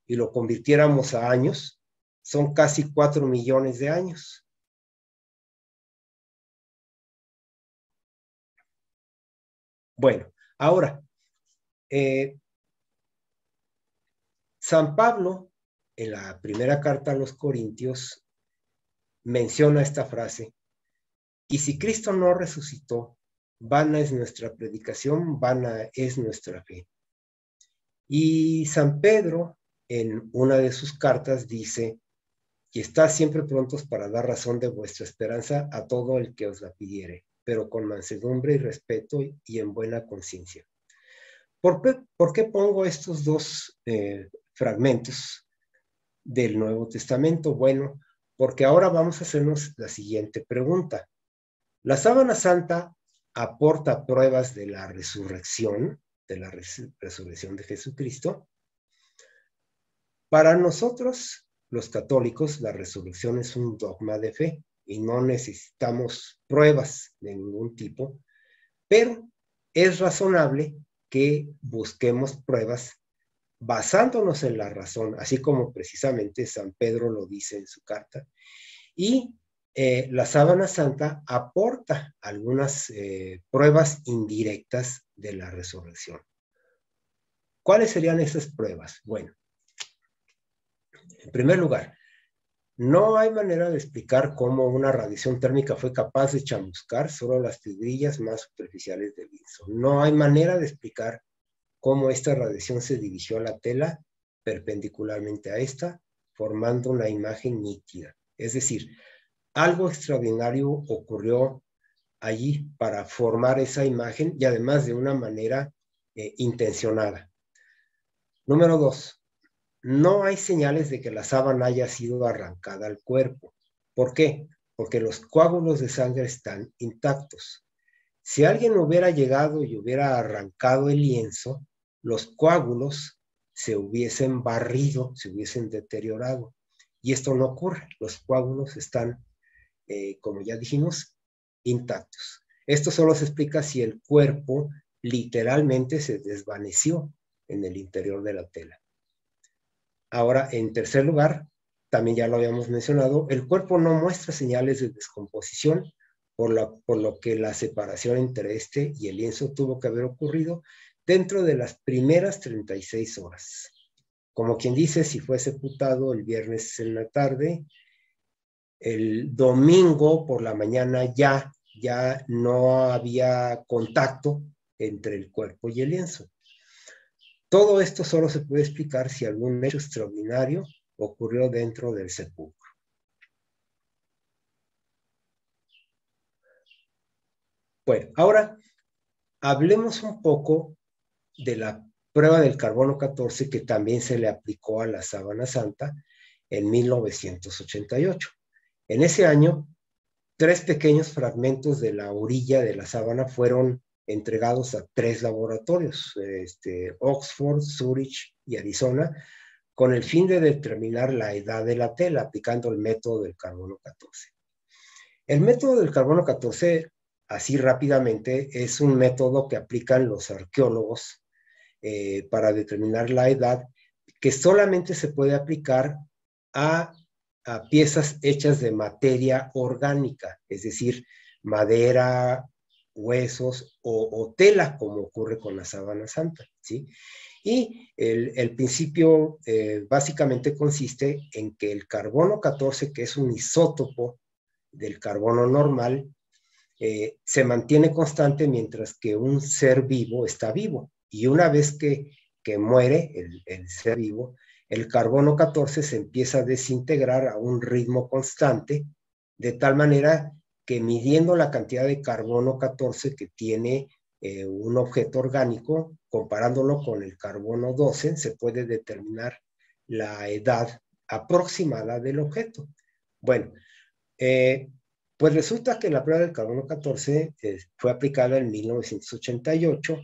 y lo convirtiéramos a años, son casi 4 millones de años. Bueno, ahora, San Pablo, en la primera carta a los Corintios, menciona esta frase: y si Cristo no resucitó, vana es nuestra predicación, vana es nuestra fe. Y San Pedro, en una de sus cartas, dice: y estad siempre prontos para dar razón de vuestra esperanza a todo el que os la pidiere, pero con mansedumbre y respeto y en buena conciencia. ¿Por qué pongo estos dos fragmentos del Nuevo Testamento? Bueno, porque ahora vamos a hacernos la siguiente pregunta. ¿La sábana santa aporta pruebas de la resurrección, de Jesucristo? Para nosotros, los católicos, la resurrección es un dogma de fe y no necesitamos pruebas de ningún tipo, pero es razonable que busquemos pruebas basándonos en la razón, así como precisamente San Pedro lo dice en su carta, Y la sábana santa aporta algunas pruebas indirectas de la resurrección. ¿Cuáles serían esas pruebas? Bueno, en primer lugar, no hay manera de explicar cómo una radiación térmica fue capaz de chamuscar solo las fibrillas más superficiales del lienzo. No hay manera de explicar cómo esta radiación se dirigió a la tela perpendicularmente a esta, formando una imagen nítida. Es decir, algo extraordinario ocurrió allí para formar esa imagen y además de una manera intencionada. Número 2. No hay señales de que la sábana haya sido arrancada al cuerpo. ¿Por qué? Porque los coágulos de sangre están intactos. Si alguien hubiera llegado y hubiera arrancado el lienzo, los coágulos se hubiesen barrido, se hubiesen deteriorado. Y esto no ocurre. Los coágulos están, como ya dijimos, intactos. Esto solo se explica si el cuerpo literalmente se desvaneció en el interior de la tela. Ahora, en tercer lugar, también ya lo habíamos mencionado, el cuerpo no muestra señales de descomposición, por lo que la separación entre este y el lienzo tuvo que haber ocurrido dentro de las primeras 36 horas. Como quien dice, si fue sepultado el viernes en la tarde, el domingo por la mañana ya no había contacto entre el cuerpo y el lienzo. Todo esto solo se puede explicar si algún hecho extraordinario ocurrió dentro del sepulcro. Bueno, ahora hablemos un poco de la prueba del carbono 14 que también se le aplicó a la sábana santa en 1988. En ese año, 3 pequeños fragmentos de la orilla de la sábana fueron entregados a 3 laboratorios, Oxford, Zurich y Arizona, con el fin de determinar la edad de la tela aplicando el método del carbono 14. El método del carbono 14, así rápidamente, es un método que aplican los arqueólogos para determinar la edad, que solamente se puede aplicar a piezas hechas de materia orgánica, es decir, madera, huesos o tela, como ocurre con la sábana santa, ¿sí? Y el principio básicamente consiste en que el carbono 14, que es un isótopo del carbono normal, se mantiene constante mientras que un ser vivo está vivo. Y una vez que muere el ser vivo, el carbono 14 se empieza a desintegrar a un ritmo constante, de tal manera que midiendo la cantidad de carbono 14 que tiene un objeto orgánico, comparándolo con el carbono 12, se puede determinar la edad aproximada del objeto. Bueno, pues resulta que la prueba del carbono 14 fue aplicada en 1988.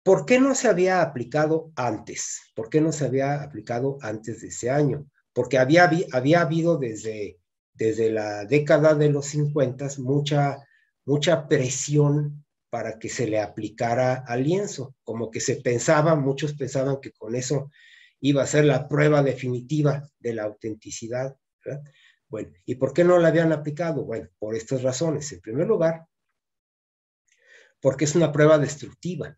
¿Por qué no se había aplicado antes? ¿Por qué no se había aplicado antes de ese año? Porque había habido desde la década de los 50 mucha presión para que se le aplicara al lienzo. Como que muchos pensaban que con eso iba a ser la prueba definitiva de la autenticidad, ¿verdad? Bueno, ¿y por qué no la habían aplicado? Bueno, por estas razones. En primer lugar, porque es una prueba destructiva.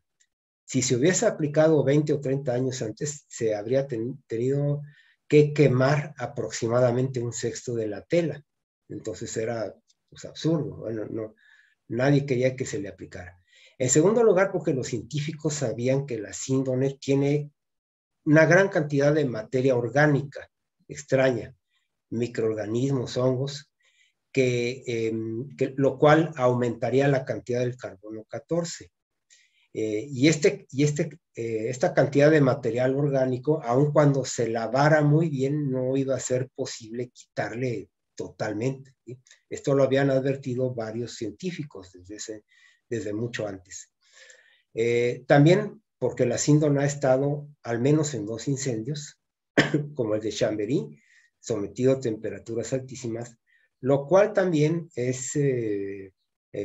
Si se hubiese aplicado 20 o 30 años antes, se habría tenido que quemar aproximadamente 1/6 de la tela. Entonces era pues, absurdo. Bueno, no, nadie quería que se le aplicara. En segundo lugar, porque los científicos sabían que la síndone tiene una gran cantidad de materia orgánica extraña, microorganismos, hongos, lo cual aumentaría la cantidad del carbono 14. Esta cantidad de material orgánico, aun cuando se lavara muy bien, no iba a ser posible quitarle totalmente, ¿sí? Esto lo habían advertido varios científicos desde mucho antes. También porque la síndone ha estado al menos en 2 incendios, como el de Chambéry, sometido a temperaturas altísimas, lo cual también es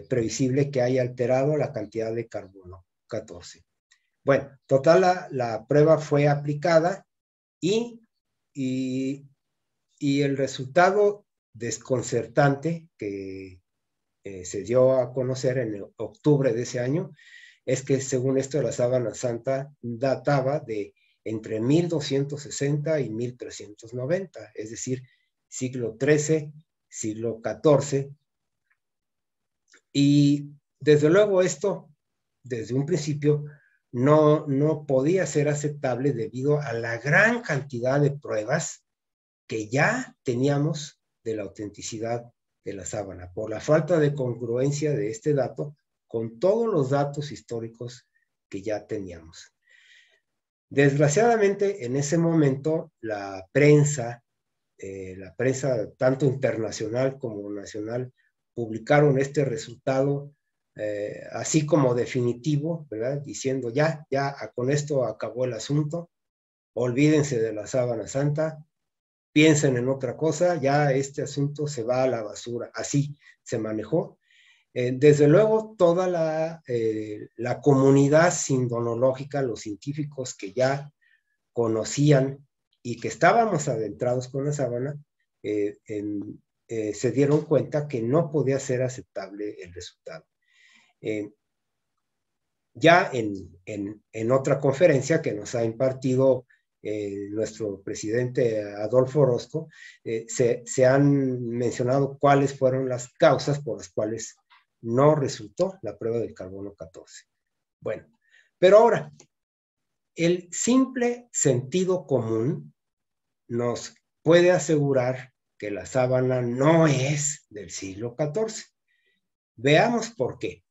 previsible que haya alterado la cantidad de carbono 14. Bueno, total, la prueba fue aplicada y el resultado desconcertante que se dio a conocer en octubre de ese año es que, según esto, la sábana santa databa de entre 1260 y 1390, es decir, siglo XIII, siglo XIV. Y desde luego esto, desde un principio, no podía ser aceptable debido a la gran cantidad de pruebas que ya teníamos de la autenticidad de la sábana, por la falta de congruencia de este dato con todos los datos históricos que ya teníamos. Desgraciadamente, en ese momento, la prensa tanto internacional como nacional, publicaron este resultado así como definitivo, ¿verdad? Diciendo ya con esto acabó el asunto, olvídense de la sábana santa, piensen en otra cosa, ya este asunto se va a la basura. Así se manejó. Desde luego, toda la comunidad sindonológica, los científicos que ya conocían y que estábamos adentrados con la sábana, se dieron cuenta que no podía ser aceptable el resultado. Ya en otra conferencia que nos ha impartido nuestro presidente Adolfo Orozco, se han mencionado cuáles fueron las causas por las cuales no resultó la prueba del carbono 14. Bueno, pero ahora, el simple sentido común nos puede asegurar que la sábana no es del siglo XIV. Veamos por qué.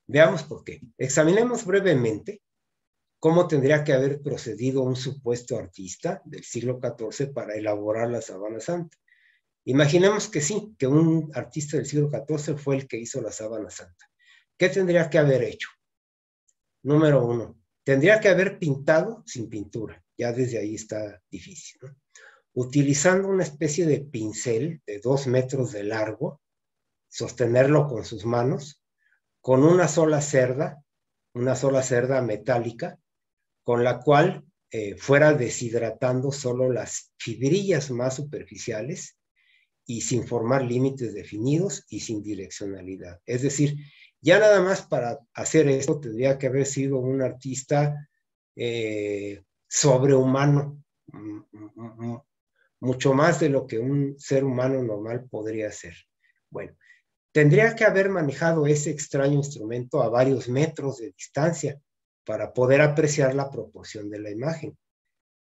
Veamos por qué. Examinemos brevemente cómo tendría que haber procedido un supuesto artista del siglo XIV para elaborar la sábana santa. Imaginemos que sí, que un artista del siglo XIV fue el que hizo la sábana santa. ¿Qué tendría que haber hecho? Número uno, tendría que haber pintado sin pintura. Ya desde ahí está difícil, ¿no? Utilizando una especie de pincel de 2 metros de largo, sostenerlo con sus manos, con una sola cerda metálica, con la cual fuera deshidratando solo las fibrillas más superficiales y sin formar límites definidos y sin direccionalidad. Es decir, ya nada más para hacer esto tendría que haber sido un artista sobrehumano, mucho más de lo que un ser humano normal podría hacer. Bueno, tendría que haber manejado ese extraño instrumento a varios metros de distancia para poder apreciar la proporción de la imagen,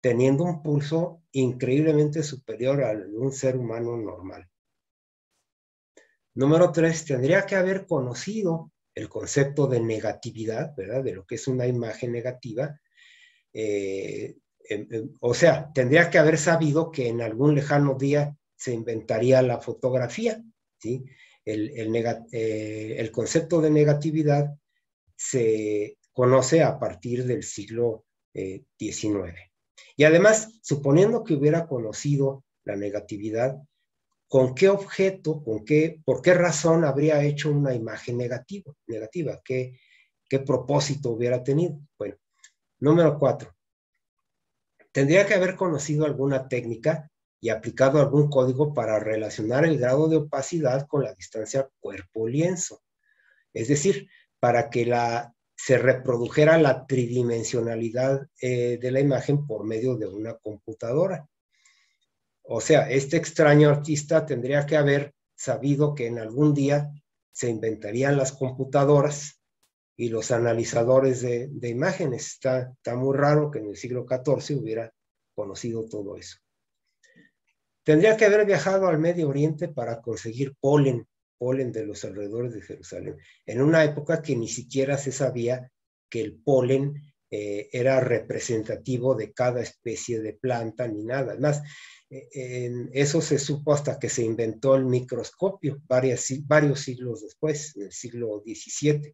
teniendo un pulso increíblemente superior al de un ser humano normal. Número 3, tendría que haber conocido el concepto de negatividad, ¿verdad? De lo que es una imagen negativa. O sea, tendría que haber sabido que en algún lejano día se inventaría la fotografía, ¿sí? El concepto de negatividad se conoce a partir del siglo XIX. Y además, suponiendo que hubiera conocido la negatividad, ¿con qué objeto, por qué razón habría hecho una imagen negativa? ¿Qué propósito hubiera tenido? Bueno, número 4. Tendría que haber conocido alguna técnica y aplicado algún código para relacionar el grado de opacidad con la distancia cuerpo-lienzo. Es decir, para que se reprodujera la tridimensionalidad de la imagen por medio de una computadora. O sea, este extraño artista tendría que haber sabido que en algún día se inventarían las computadoras y los analizadores de imágenes. Está muy raro que en el siglo XIV hubiera conocido todo eso. Tendría que haber viajado al Medio Oriente para conseguir polen de los alrededores de Jerusalén, en una época que ni siquiera se sabía que el polen era representativo de cada especie de planta ni nada. Además, eso se supo hasta que se inventó el microscopio, varios siglos después, en el siglo XVII.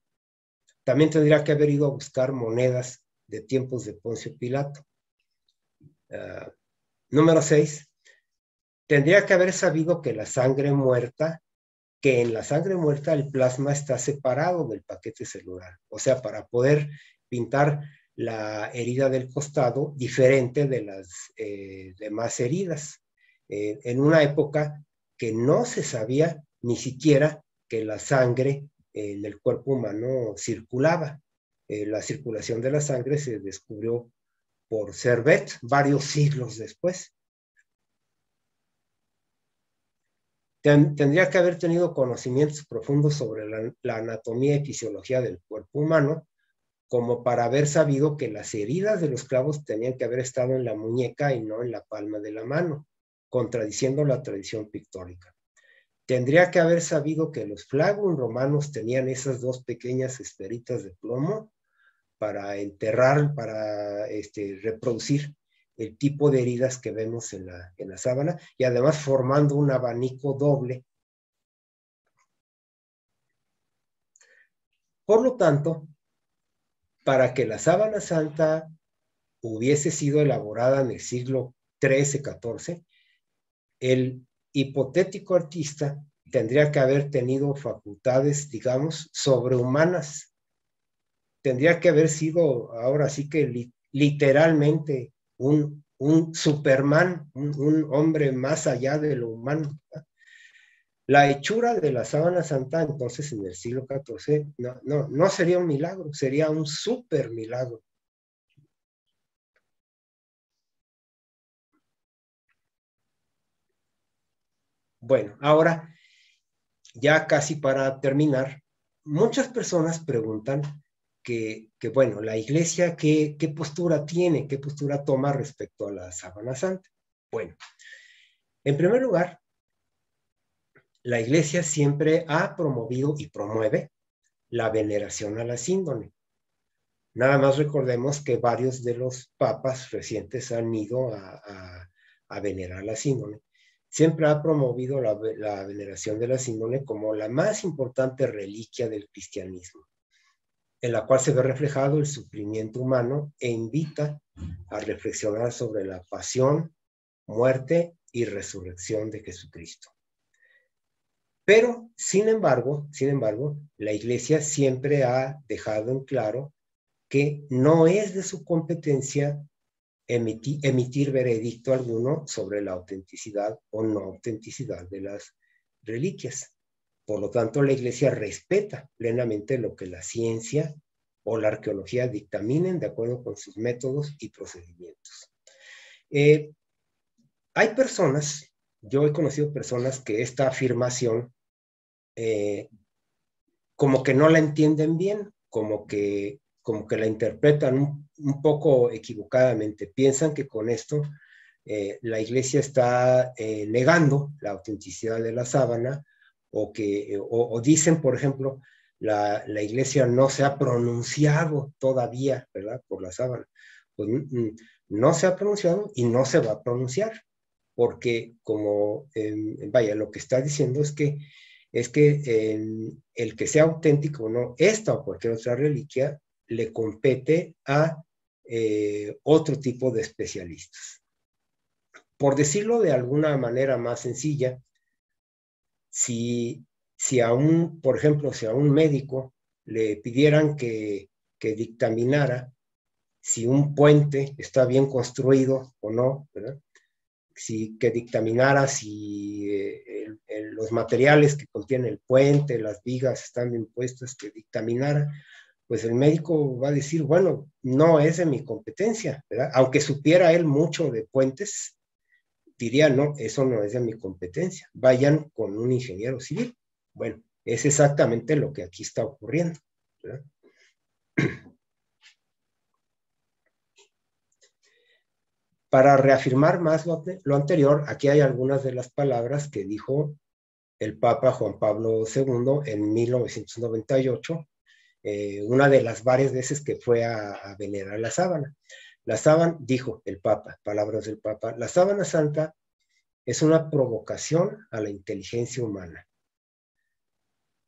También tendría que haber ido a buscar monedas de tiempos de Poncio Pilato. Número 6. Tendría que haber sabido que en la sangre muerta el plasma está separado del paquete celular. O sea, para poder pintar la herida del costado diferente de las demás heridas. En una época que no se sabía ni siquiera que la sangre en el cuerpo humano circulaba. La circulación de la sangre se descubrió por Servet varios siglos después. Tendría que haber tenido conocimientos profundos sobre la anatomía y fisiología del cuerpo humano, como para haber sabido que las heridas de los clavos tenían que haber estado en la muñeca y no en la palma de la mano, contradiciendo la tradición pictórica. Tendría que haber sabido que los flagrum romanos tenían esas dos pequeñas esferitas de plomo para enterrar, para reproducir el tipo de heridas que vemos en la sábana, y además formando un abanico doble. Por lo tanto, para que la sábana santa hubiese sido elaborada en el siglo XIII-XIV, el hipotético artista tendría que haber tenido facultades, digamos, sobrehumanas. Tendría que haber sido, ahora sí que literalmente, un Superman, un hombre más allá de lo humano. La hechura de la sábana santa, entonces, en el siglo XIV, no sería un milagro, sería un super milagro. Bueno, ahora, ya casi para terminar, muchas personas preguntan que bueno, la iglesia, ¿qué postura tiene? ¿Qué postura toma respecto a la sábana santa? Bueno, en primer lugar, la iglesia siempre ha promovido y promueve la veneración a la síndone. Nada más recordemos que varios de los papas recientes han ido a venerar la síndone. Siempre ha promovido la veneración de la síndone como la más importante reliquia del cristianismo, en la cual se ve reflejado el sufrimiento humano e invita a reflexionar sobre la pasión, muerte y resurrección de Jesucristo. Pero, sin embargo, la Iglesia siempre ha dejado en claro que no es de su competencia emitir veredicto alguno sobre la autenticidad o no autenticidad de las reliquias. Por lo tanto, la Iglesia respeta plenamente lo que la ciencia o la arqueología dictaminen de acuerdo con sus métodos y procedimientos. Hay personas, yo he conocido personas que esta afirmación como que no la entienden bien, como que la interpretan un poco equivocadamente. Piensan que con esto la Iglesia está negando la autenticidad de la sábana, o dicen, por ejemplo, la Iglesia no se ha pronunciado todavía, ¿verdad?, por la sábana. Pues no se ha pronunciado y no se va a pronunciar, porque como, vaya, lo que está diciendo es que el que sea auténtico o no, esta o cualquier otra reliquia, le compete a otro tipo de especialistas. Por decirlo de alguna manera más sencilla, si por ejemplo, si a un médico le pidieran que dictaminara si un puente está bien construido o no, ¿verdad?, que dictaminara si los materiales que contiene el puente, las vigas están bien puestas, que dictaminara, pues el médico va a decir, bueno, no es de mi competencia, ¿verdad? Aunque supiera él mucho de puentes, diría, no, eso no es de mi competencia, vayan con un ingeniero civil. Bueno, es exactamente lo que aquí está ocurriendo, ¿verdad? Para reafirmar más lo anterior, aquí hay algunas de las palabras que dijo el Papa Juan Pablo II en 1998, una de las varias veces que fue a venerar la sábana. La sábana, dijo el Papa, palabras del Papa, la sábana santa es una provocación a la inteligencia humana.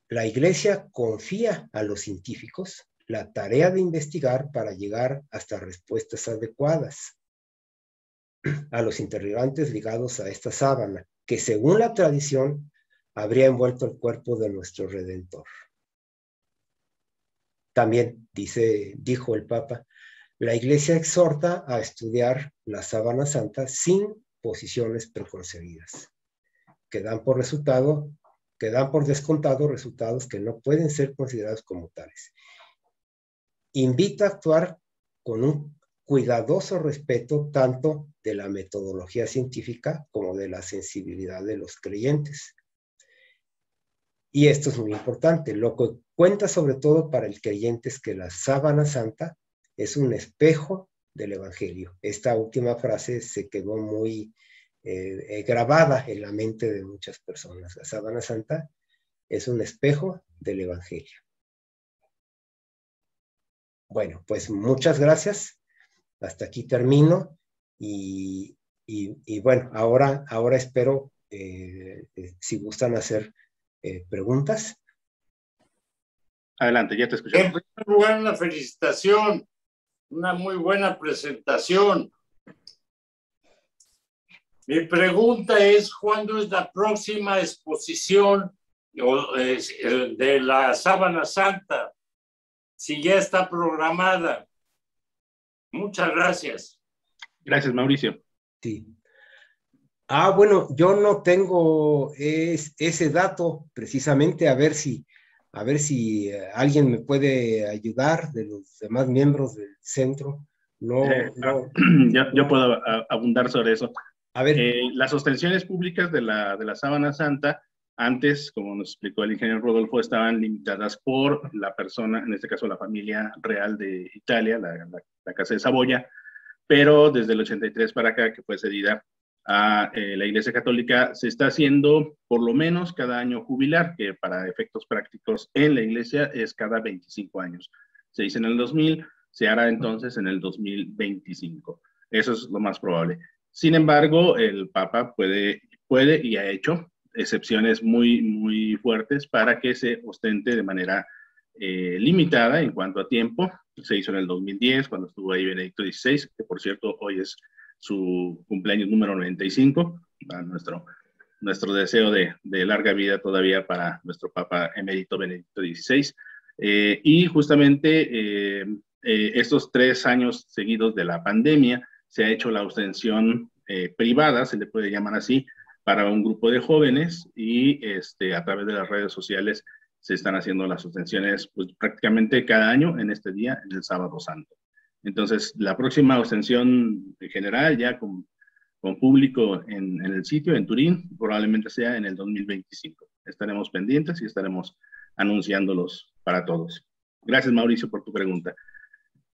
La Iglesia confía a los científicos la tarea de investigar para llegar hasta respuestas adecuadas a los interrogantes ligados a esta sábana, que según la tradición habría envuelto el cuerpo de nuestro Redentor. También dijo el Papa, La Iglesia exhorta a estudiar la sábana santa sin posiciones preconcebidas, que dan por descontado resultados que no pueden ser considerados como tales. Invita a actuar con un cuidadoso respeto tanto de la metodología científica como de la sensibilidad de los creyentes. Y esto es muy importante. Lo que cuenta sobre todo para el creyente es que la sábana santa es un espejo del Evangelio. Esta última frase se quedó muy grabada en la mente de muchas personas. La sábana santa es un espejo del Evangelio. Bueno, pues muchas gracias. Hasta aquí termino. Y bueno, ahora espero, si gustan hacer preguntas. Adelante, ya te escuchamos. En primer lugar, una felicitación, una muy buena presentación. Mi pregunta es, ¿cuándo es la próxima exposición de la Sábana Santa? Si ya está programada. Muchas gracias. Gracias, Mauricio. Sí. Bueno, yo no tengo ese dato precisamente, a ver si alguien me puede ayudar de los demás miembros del centro. Yo puedo abundar sobre eso. A ver. Las ostensiones públicas de la Sábana Santa, antes, como nos explicó el ingeniero Rodolfo, estaban limitadas por la persona, en este caso la familia real de Italia, la Casa de Saboya, pero desde el 83 para acá, que fue cedida a la Iglesia Católica, se está haciendo por lo menos cada año jubilar, que para efectos prácticos en la Iglesia es cada 25 años. Se hizo en el 2000, se hará entonces en el 2025. Eso es lo más probable. Sin embargo, el Papa puede y ha hecho excepciones muy, muy fuertes para que se ostente de manera limitada en cuanto a tiempo. Se hizo en el 2010, cuando estuvo ahí Benedicto XVI, que por cierto hoy es su cumpleaños número 95, a nuestro deseo de larga vida todavía para nuestro Papa emérito Benedicto XVI. Y justamente estos 3 años seguidos de la pandemia se ha hecho la ostensión privada, se le puede llamar así, para un grupo de jóvenes y a través de las redes sociales se están haciendo las ostensiones pues, prácticamente cada año en este día, en el Sábado Santo. Entonces, la próxima ostensión general, ya con público en el sitio, en Turín, probablemente sea en el 2025. Estaremos pendientes y estaremos anunciándolos para todos. Gracias, Mauricio, por tu pregunta.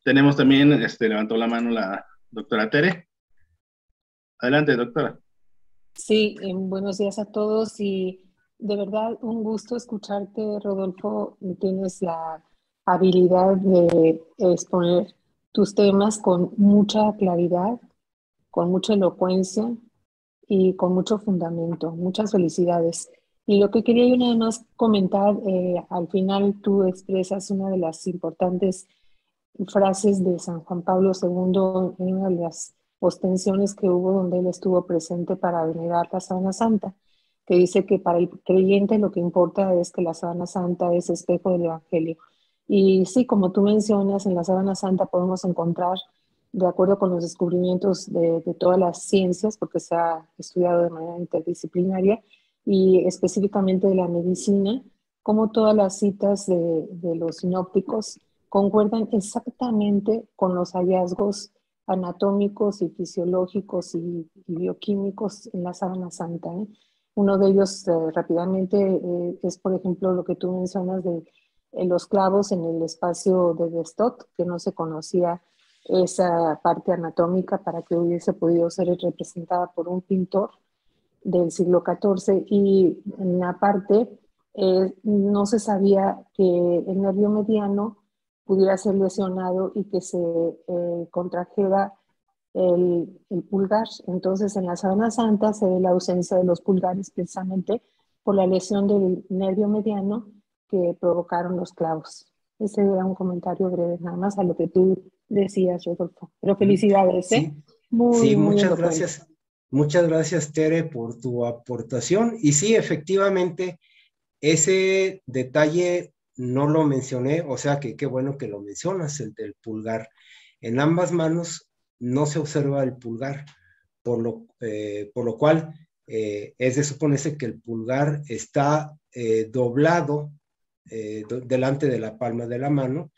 Tenemos también, levantó la mano la doctora Tere. Adelante, doctora. Sí, buenos días a todos y de verdad un gusto escucharte, Rodolfo. Tienes la habilidad de exponer tus temas con mucha claridad, con mucha elocuencia y con mucho fundamento. Muchas felicidades. Y lo que quería yo nada más comentar, al final tú expresas una de las importantes frases de San Juan Pablo II en una de las ostensiones que hubo donde él estuvo presente para venerar la Sábana Santa, que dice que para el creyente lo que importa es que la Sábana Santa es espejo del Evangelio. Y sí, como tú mencionas, en la Sábana Santa podemos encontrar, de acuerdo con los descubrimientos de todas las ciencias, porque se ha estudiado de manera interdisciplinaria, y específicamente de la medicina, como todas las citas de los sinópticos concuerdan exactamente con los hallazgos anatómicos y fisiológicos y bioquímicos en la Sábana Santa. Uno de ellos rápidamente es, por ejemplo, lo que tú mencionas de los clavos en el espacio de Destot, que no se conocía esa parte anatómica para que hubiese podido ser representada por un pintor del siglo XIV, y en la parte no se sabía que el nervio mediano pudiera ser lesionado y que se contrajera el pulgar. Entonces en la Sábana Santa se ve la ausencia de los pulgares precisamente por la lesión del nervio mediano que provocaron los clavos. Ese era un comentario breve nada más a lo que tú decías, Rodolfo. Pero felicidades, ¿eh? Sí, muy muchas gracias. Muchas gracias, Tere, por tu aportación. Y sí, efectivamente, ese detalle no lo mencioné, o sea que qué bueno que lo mencionas, el del pulgar. En ambas manos no se observa el pulgar, por lo cual es de suponerse que el pulgar está doblado delante de la palma de la mano,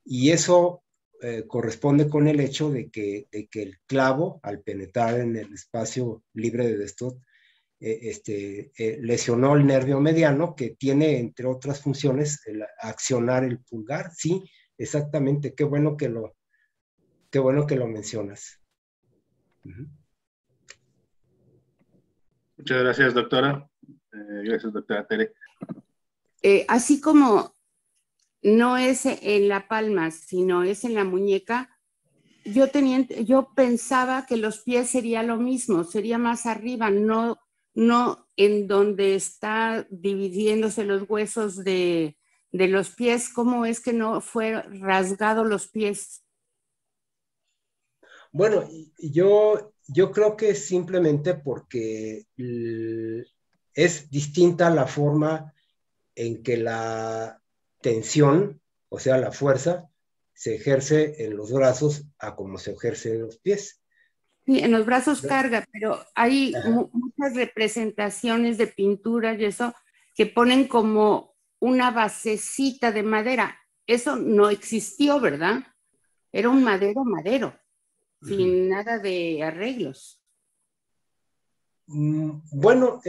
y eso corresponde con el hecho de que el clavo, al penetrar en el espacio libre de Destot, lesionó el nervio mediano, que tiene, entre otras funciones, el accionar el pulgar. Sí, exactamente, qué bueno que lo mencionas. Muchas gracias, doctora. Gracias, doctora Tere. Así como no es en la palma, sino es en la muñeca, yo pensaba que los pies sería lo mismo, sería más arriba, no en donde está dividiéndose los huesos de los pies. ¿Cómo es que no fue rasgado los pies? Bueno, yo creo que es simplemente porque es distinta la forma en que la tensión, o sea, la fuerza, se ejerce en los brazos a como se ejerce en los pies. Sí, en los brazos carga, pero hay muchas representaciones de pinturas y eso que ponen como una basecita de madera. Eso no existió, ¿verdad? Era un madero, sin nada de arreglos. Bueno,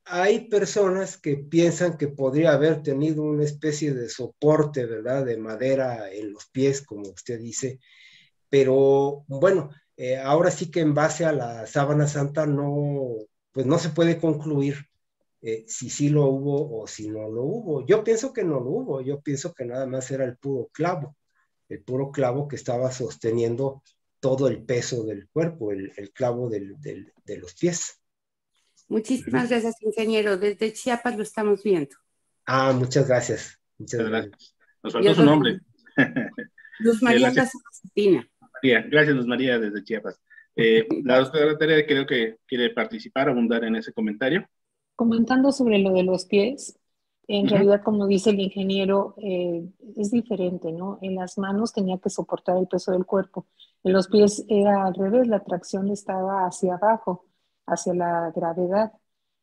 hay personas que piensan que podría haber tenido una especie de soporte, ¿verdad?, de madera en los pies, como usted dice, pero bueno, ahora sí que en base a la sábana santa pues no se puede concluir si sí lo hubo o si no lo hubo. Yo pienso que no lo hubo, yo pienso que nada más era el puro clavo que estaba sosteniendo todo el peso del cuerpo, el clavo de los pies. Muchísimas gracias, ingeniero. Desde Chiapas lo estamos viendo. Muchas gracias. Muchas gracias. Nos faltó su nombre. Luz María Gazatina. Gracias, Luz María, desde Chiapas. La doctora Tere creo que quiere participar, abundar en ese comentario. Comentando sobre lo de los pies, en realidad, como dice el ingeniero, es diferente, ¿no? En las manos tenía que soportar el peso del cuerpo. En los pies era al revés, la tracción estaba hacia abajo, hacia la gravedad.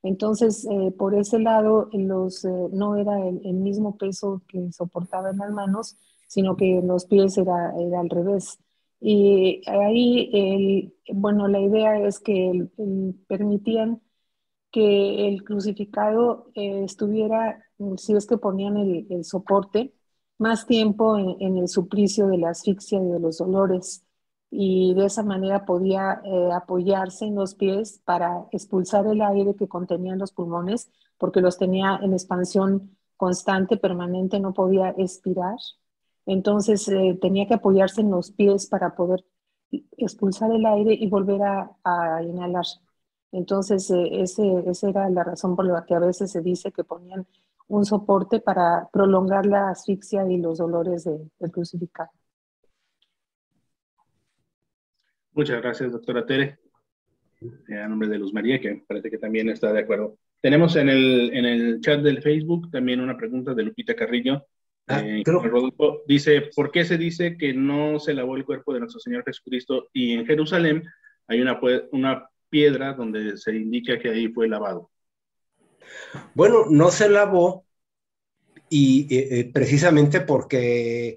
Entonces, por ese lado, no era el mismo peso que soportaba en las manos, sino que en los pies era al revés. Y ahí, bueno, la idea es que permitían que el crucificado estuviera, si es que ponían el soporte, más tiempo en el suplicio de la asfixia y de los dolores, y de esa manera podía apoyarse en los pies para expulsar el aire que contenían los pulmones, porque los tenía en expansión constante, permanente, no podía expirar. Entonces tenía que apoyarse en los pies para poder expulsar el aire y volver a inhalar. Entonces, esa era la razón por la que a veces se dice que ponían un soporte para prolongar la asfixia y los dolores del crucificado. Muchas gracias, doctora Tere. A nombre de Luz María, que parece que también está de acuerdo. Tenemos en el chat del Facebook también una pregunta de Lupita Carrillo. Rodolfo dice, ¿por qué se dice que no se lavó el cuerpo de nuestro Señor Jesucristo y en Jerusalén hay una piedra donde se indica que ahí fue lavado? Bueno, no se lavó y precisamente porque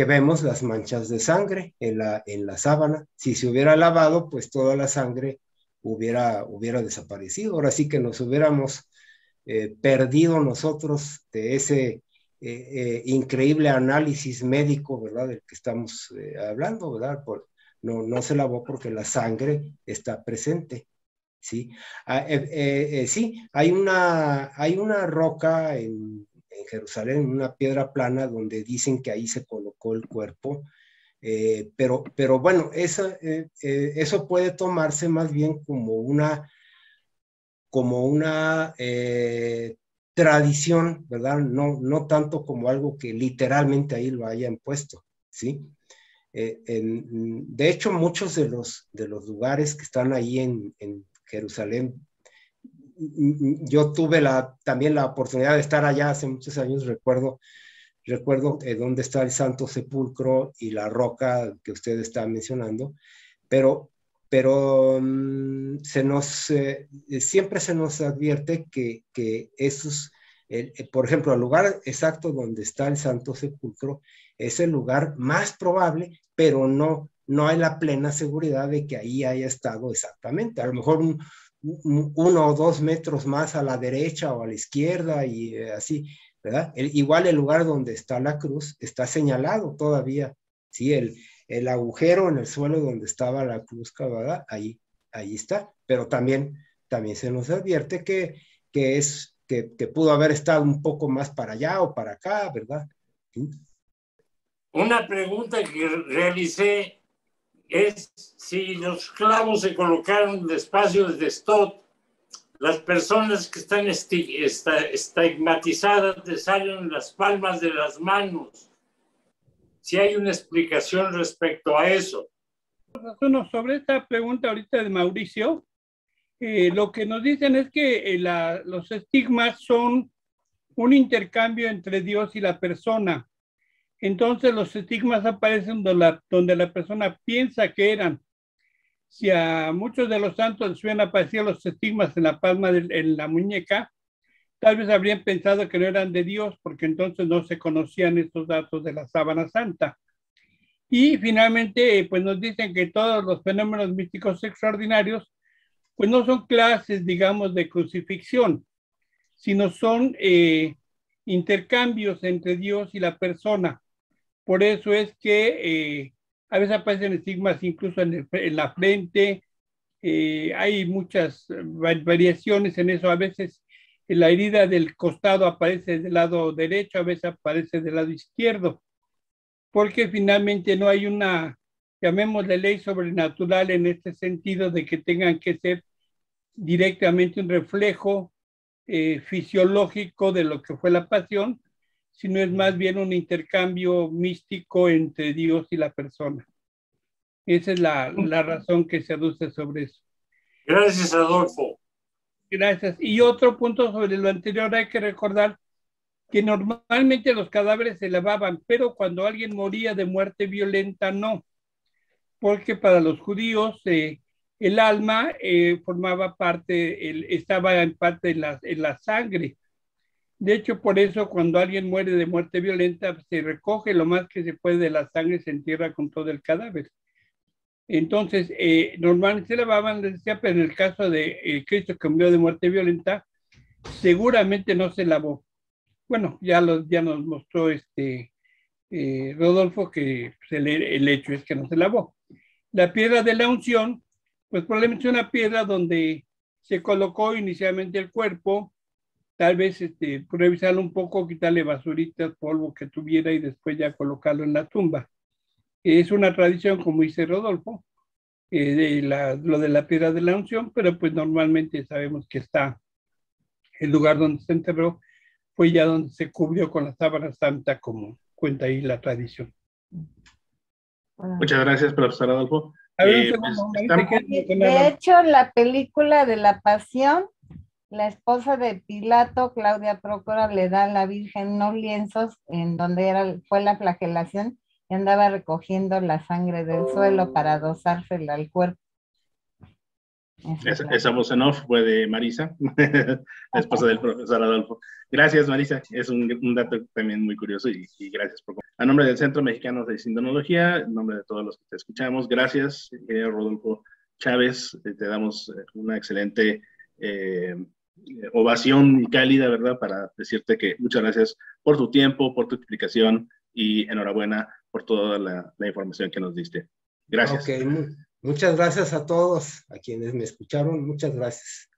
vemos las manchas de sangre en la sábana. Si se hubiera lavado, pues toda la sangre hubiera desaparecido. Ahora sí que nos hubiéramos perdido nosotros de ese increíble análisis médico, ¿verdad?, del que estamos hablando, ¿verdad? No se lavó porque la sangre está presente, ¿sí? Sí, hay una roca en Jerusalén, una piedra plana, donde dicen que ahí se colocó el cuerpo, pero bueno, eso puede tomarse más bien como una tradición, ¿verdad? No tanto como algo que literalmente ahí lo hayan puesto, ¿sí? De hecho, muchos de los lugares que están ahí en Jerusalén, yo tuve también la oportunidad de estar allá hace muchos años. Recuerdo recuerdo dónde está el Santo Sepulcro y la roca que usted está mencionando, pero siempre se nos advierte que esos, por ejemplo, el lugar exacto donde está el Santo Sepulcro es el lugar más probable, pero no hay la plena seguridad de que ahí haya estado exactamente. A lo mejor 1 o 2 metros más a la derecha o a la izquierda y así, ¿verdad? Igual el lugar donde está la cruz está señalado todavía, ¿sí? El agujero en el suelo donde estaba la cruz cavada, ahí está, pero también se nos advierte que pudo haber estado un poco más para allá o para acá, ¿verdad? ¿Sí? Una pregunta que realicé es si los clavos se colocaron despacio desde Stott, las personas que están estigmatizadas te salen las palmas de las manos. Si hay una explicación respecto a eso. Bueno, sobre esta pregunta ahorita de Mauricio, lo que nos dicen es que los estigmas son un intercambio entre Dios y la persona. Entonces los estigmas aparecen donde la persona piensa que eran. Si a muchos de los santos les hubieran aparecido los estigmas en la palma, en la muñeca, tal vez habrían pensado que no eran de Dios, porque entonces no se conocían estos datos de la sábana santa. Y finalmente, pues nos dicen que todos los fenómenos místicos extraordinarios, pues no son clases, digamos, de crucifixión, sino son intercambios entre Dios y la persona. Por eso es que a veces aparecen estigmas incluso en la frente. Hay muchas variaciones en eso. A veces la herida del costado aparece del lado derecho, a veces aparece del lado izquierdo, porque finalmente no hay una, llamémosle, ley sobrenatural en este sentido de que tengan que ser directamente un reflejo fisiológico de lo que fue la pasión, sino es más bien un intercambio místico entre Dios y la persona. Esa es la razón que se aduce sobre eso. Gracias, Adolfo. Gracias. Y otro punto sobre lo anterior, hay que recordar que normalmente los cadáveres se lavaban, pero cuando alguien moría de muerte violenta, no. Porque para los judíos el alma formaba parte, estaba en parte en la sangre. De hecho, por eso cuando alguien muere de muerte violenta, se recoge lo más que se puede de la sangre y se entierra con todo el cadáver. Entonces, normalmente se lavaban, les decía, pero en el caso de Cristo que murió de muerte violenta, seguramente no se lavó. Bueno, ya nos mostró Rodolfo que el hecho es que no se lavó. La piedra de la unción, pues probablemente es una piedra donde se colocó inicialmente el cuerpo, tal vez revisarlo un poco, quitarle basuritas, polvo que tuviera y después ya colocarlo en la tumba. Es una tradición, como dice Rodolfo, lo de la piedra de la unción, pero pues normalmente sabemos que está el lugar donde se enterró, fue ya donde se cubrió con la sábana santa, como cuenta ahí la tradición. Muchas gracias, profesor Adolfo. De hecho, la película de la Pasión, la esposa de Pilato, Claudia Prócora, le da a la Virgen unos lienzos en donde fue la flagelación y andaba recogiendo la sangre del suelo para adosársela al cuerpo. Esa voz en off fue de Marisa, la esposa del profesor Adolfo. Gracias, Marisa. Es un dato también muy curioso y gracias por... A nombre del Centro Mexicano de Sindonología, en nombre de todos los que te escuchamos, gracias, ingeniero Rodolfo Chávez. Te damos una excelente ovación y cálida, ¿verdad? Para decirte que muchas gracias por tu tiempo, por tu explicación y enhorabuena por toda la información que nos diste. Gracias. Okay. Muchas gracias a todos, a quienes me escucharon, muchas gracias.